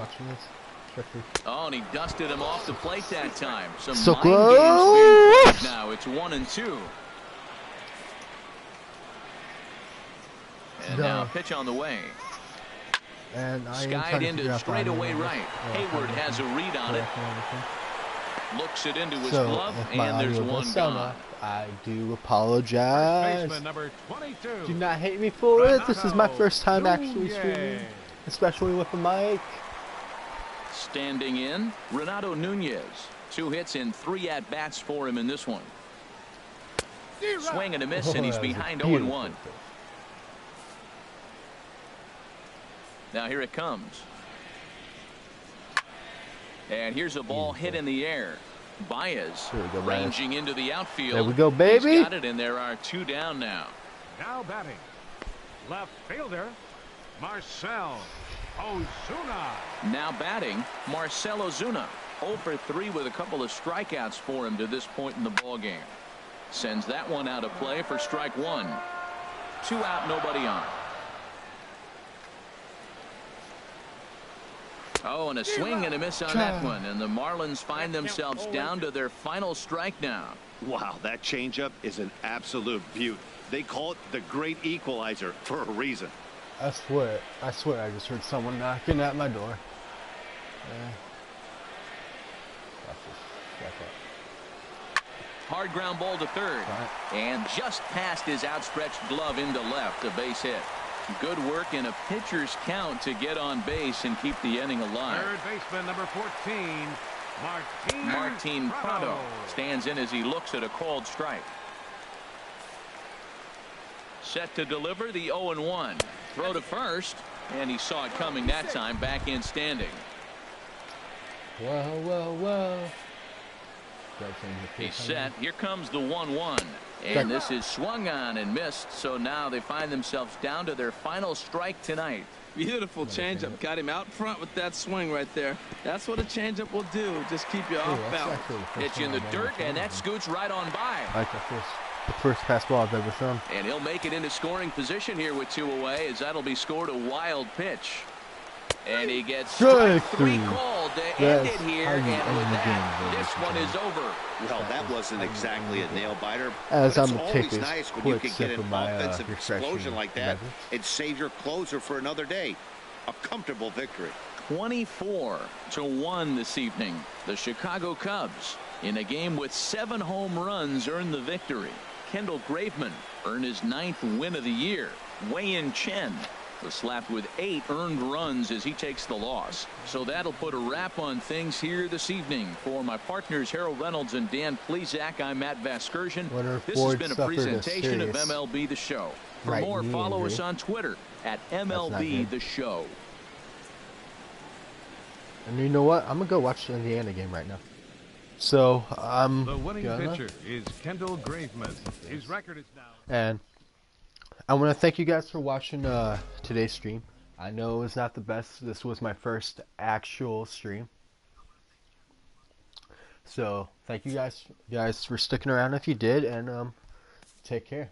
Oh, and he dusted him off the plate that time. Some mind games now. It's 1-2. And now pitch on the way. And skied into straightaway right. Hayward has a read on it. Looks it into his glove, and there's one gone. I do apologize. Number 22. Do not hate me for it. This is my first time actually streaming, especially with the mic. Standing in, Renato Nunez. 2 hits and 3 at-bats for him in this one. Swing and a miss, and he's behind 0-1. Now here it comes. And here's a ball hit in the air. Baez ranging into the outfield. There we go, baby. He's got it, and there are 2 down now. Now batting, left fielder, Marcell Ozuna. Now batting, Marcell Ozuna. 0 for 3 with a couple of strikeouts for him to this point in the ballgame. Sends that one out of play for strike 1. 2 out, nobody on. Oh, and a swing and a miss on that one. And the Marlins find themselves down to their final strike now. Wow, that changeup is an absolute beaut. They call it the great equalizer for a reason. I swear I just heard someone knocking at my door. Hard ground ball to third. And just past his outstretched glove into left, a base hit. Good work in a pitcher's count to get on base and keep the inning alive. Third baseman number 14, Martin Prado stands in as he looks at a called strike. Set to deliver the 0-1. Throw to first, and he saw it coming that time. Back in standing. Whoa. He's set. Here comes the 1-1. And this is swung on and missed. So now they find themselves down to their final strike tonight. Beautiful changeup. Got him out front with that swing right there. That's what a changeup will do. Just keep you off balance. Pitch in the dirt, and that scoots right on by. Like the first pass ball I've ever thrown. And he'll make it into scoring position here with 2 away, as that'll be scored a wild pitch. And he gets strike 3 called to end it here. And with that, this one is over. Well, that wasn't exactly a nail-biter. As but I'm it's always nice when you can get an offensive explosion like that and save your closer for another day. A comfortable victory. 24-1 this evening. The Chicago Cubs, in a game with 7 home runs, earned the victory. Kendall Graveman earned his 9th win of the year. Wei-Yin Chen was slapped with 8 earned runs as he takes the loss. So that'll put a wrap on things here this evening. For my partners Harold Reynolds and Dan Plesac, I'm Matt Vasgersian. This has been a presentation of MLB The Show. For more, follow us on Twitter at MLB The Show. And you know what? I'm going to go watch the Indiana game right now. So the winning pitcher is Kendall Graveman. His record is now. And I want to thank you guys for watching today's stream. I know it was not the best. This was my first actual stream. So thank you guys for sticking around if you did, and take care.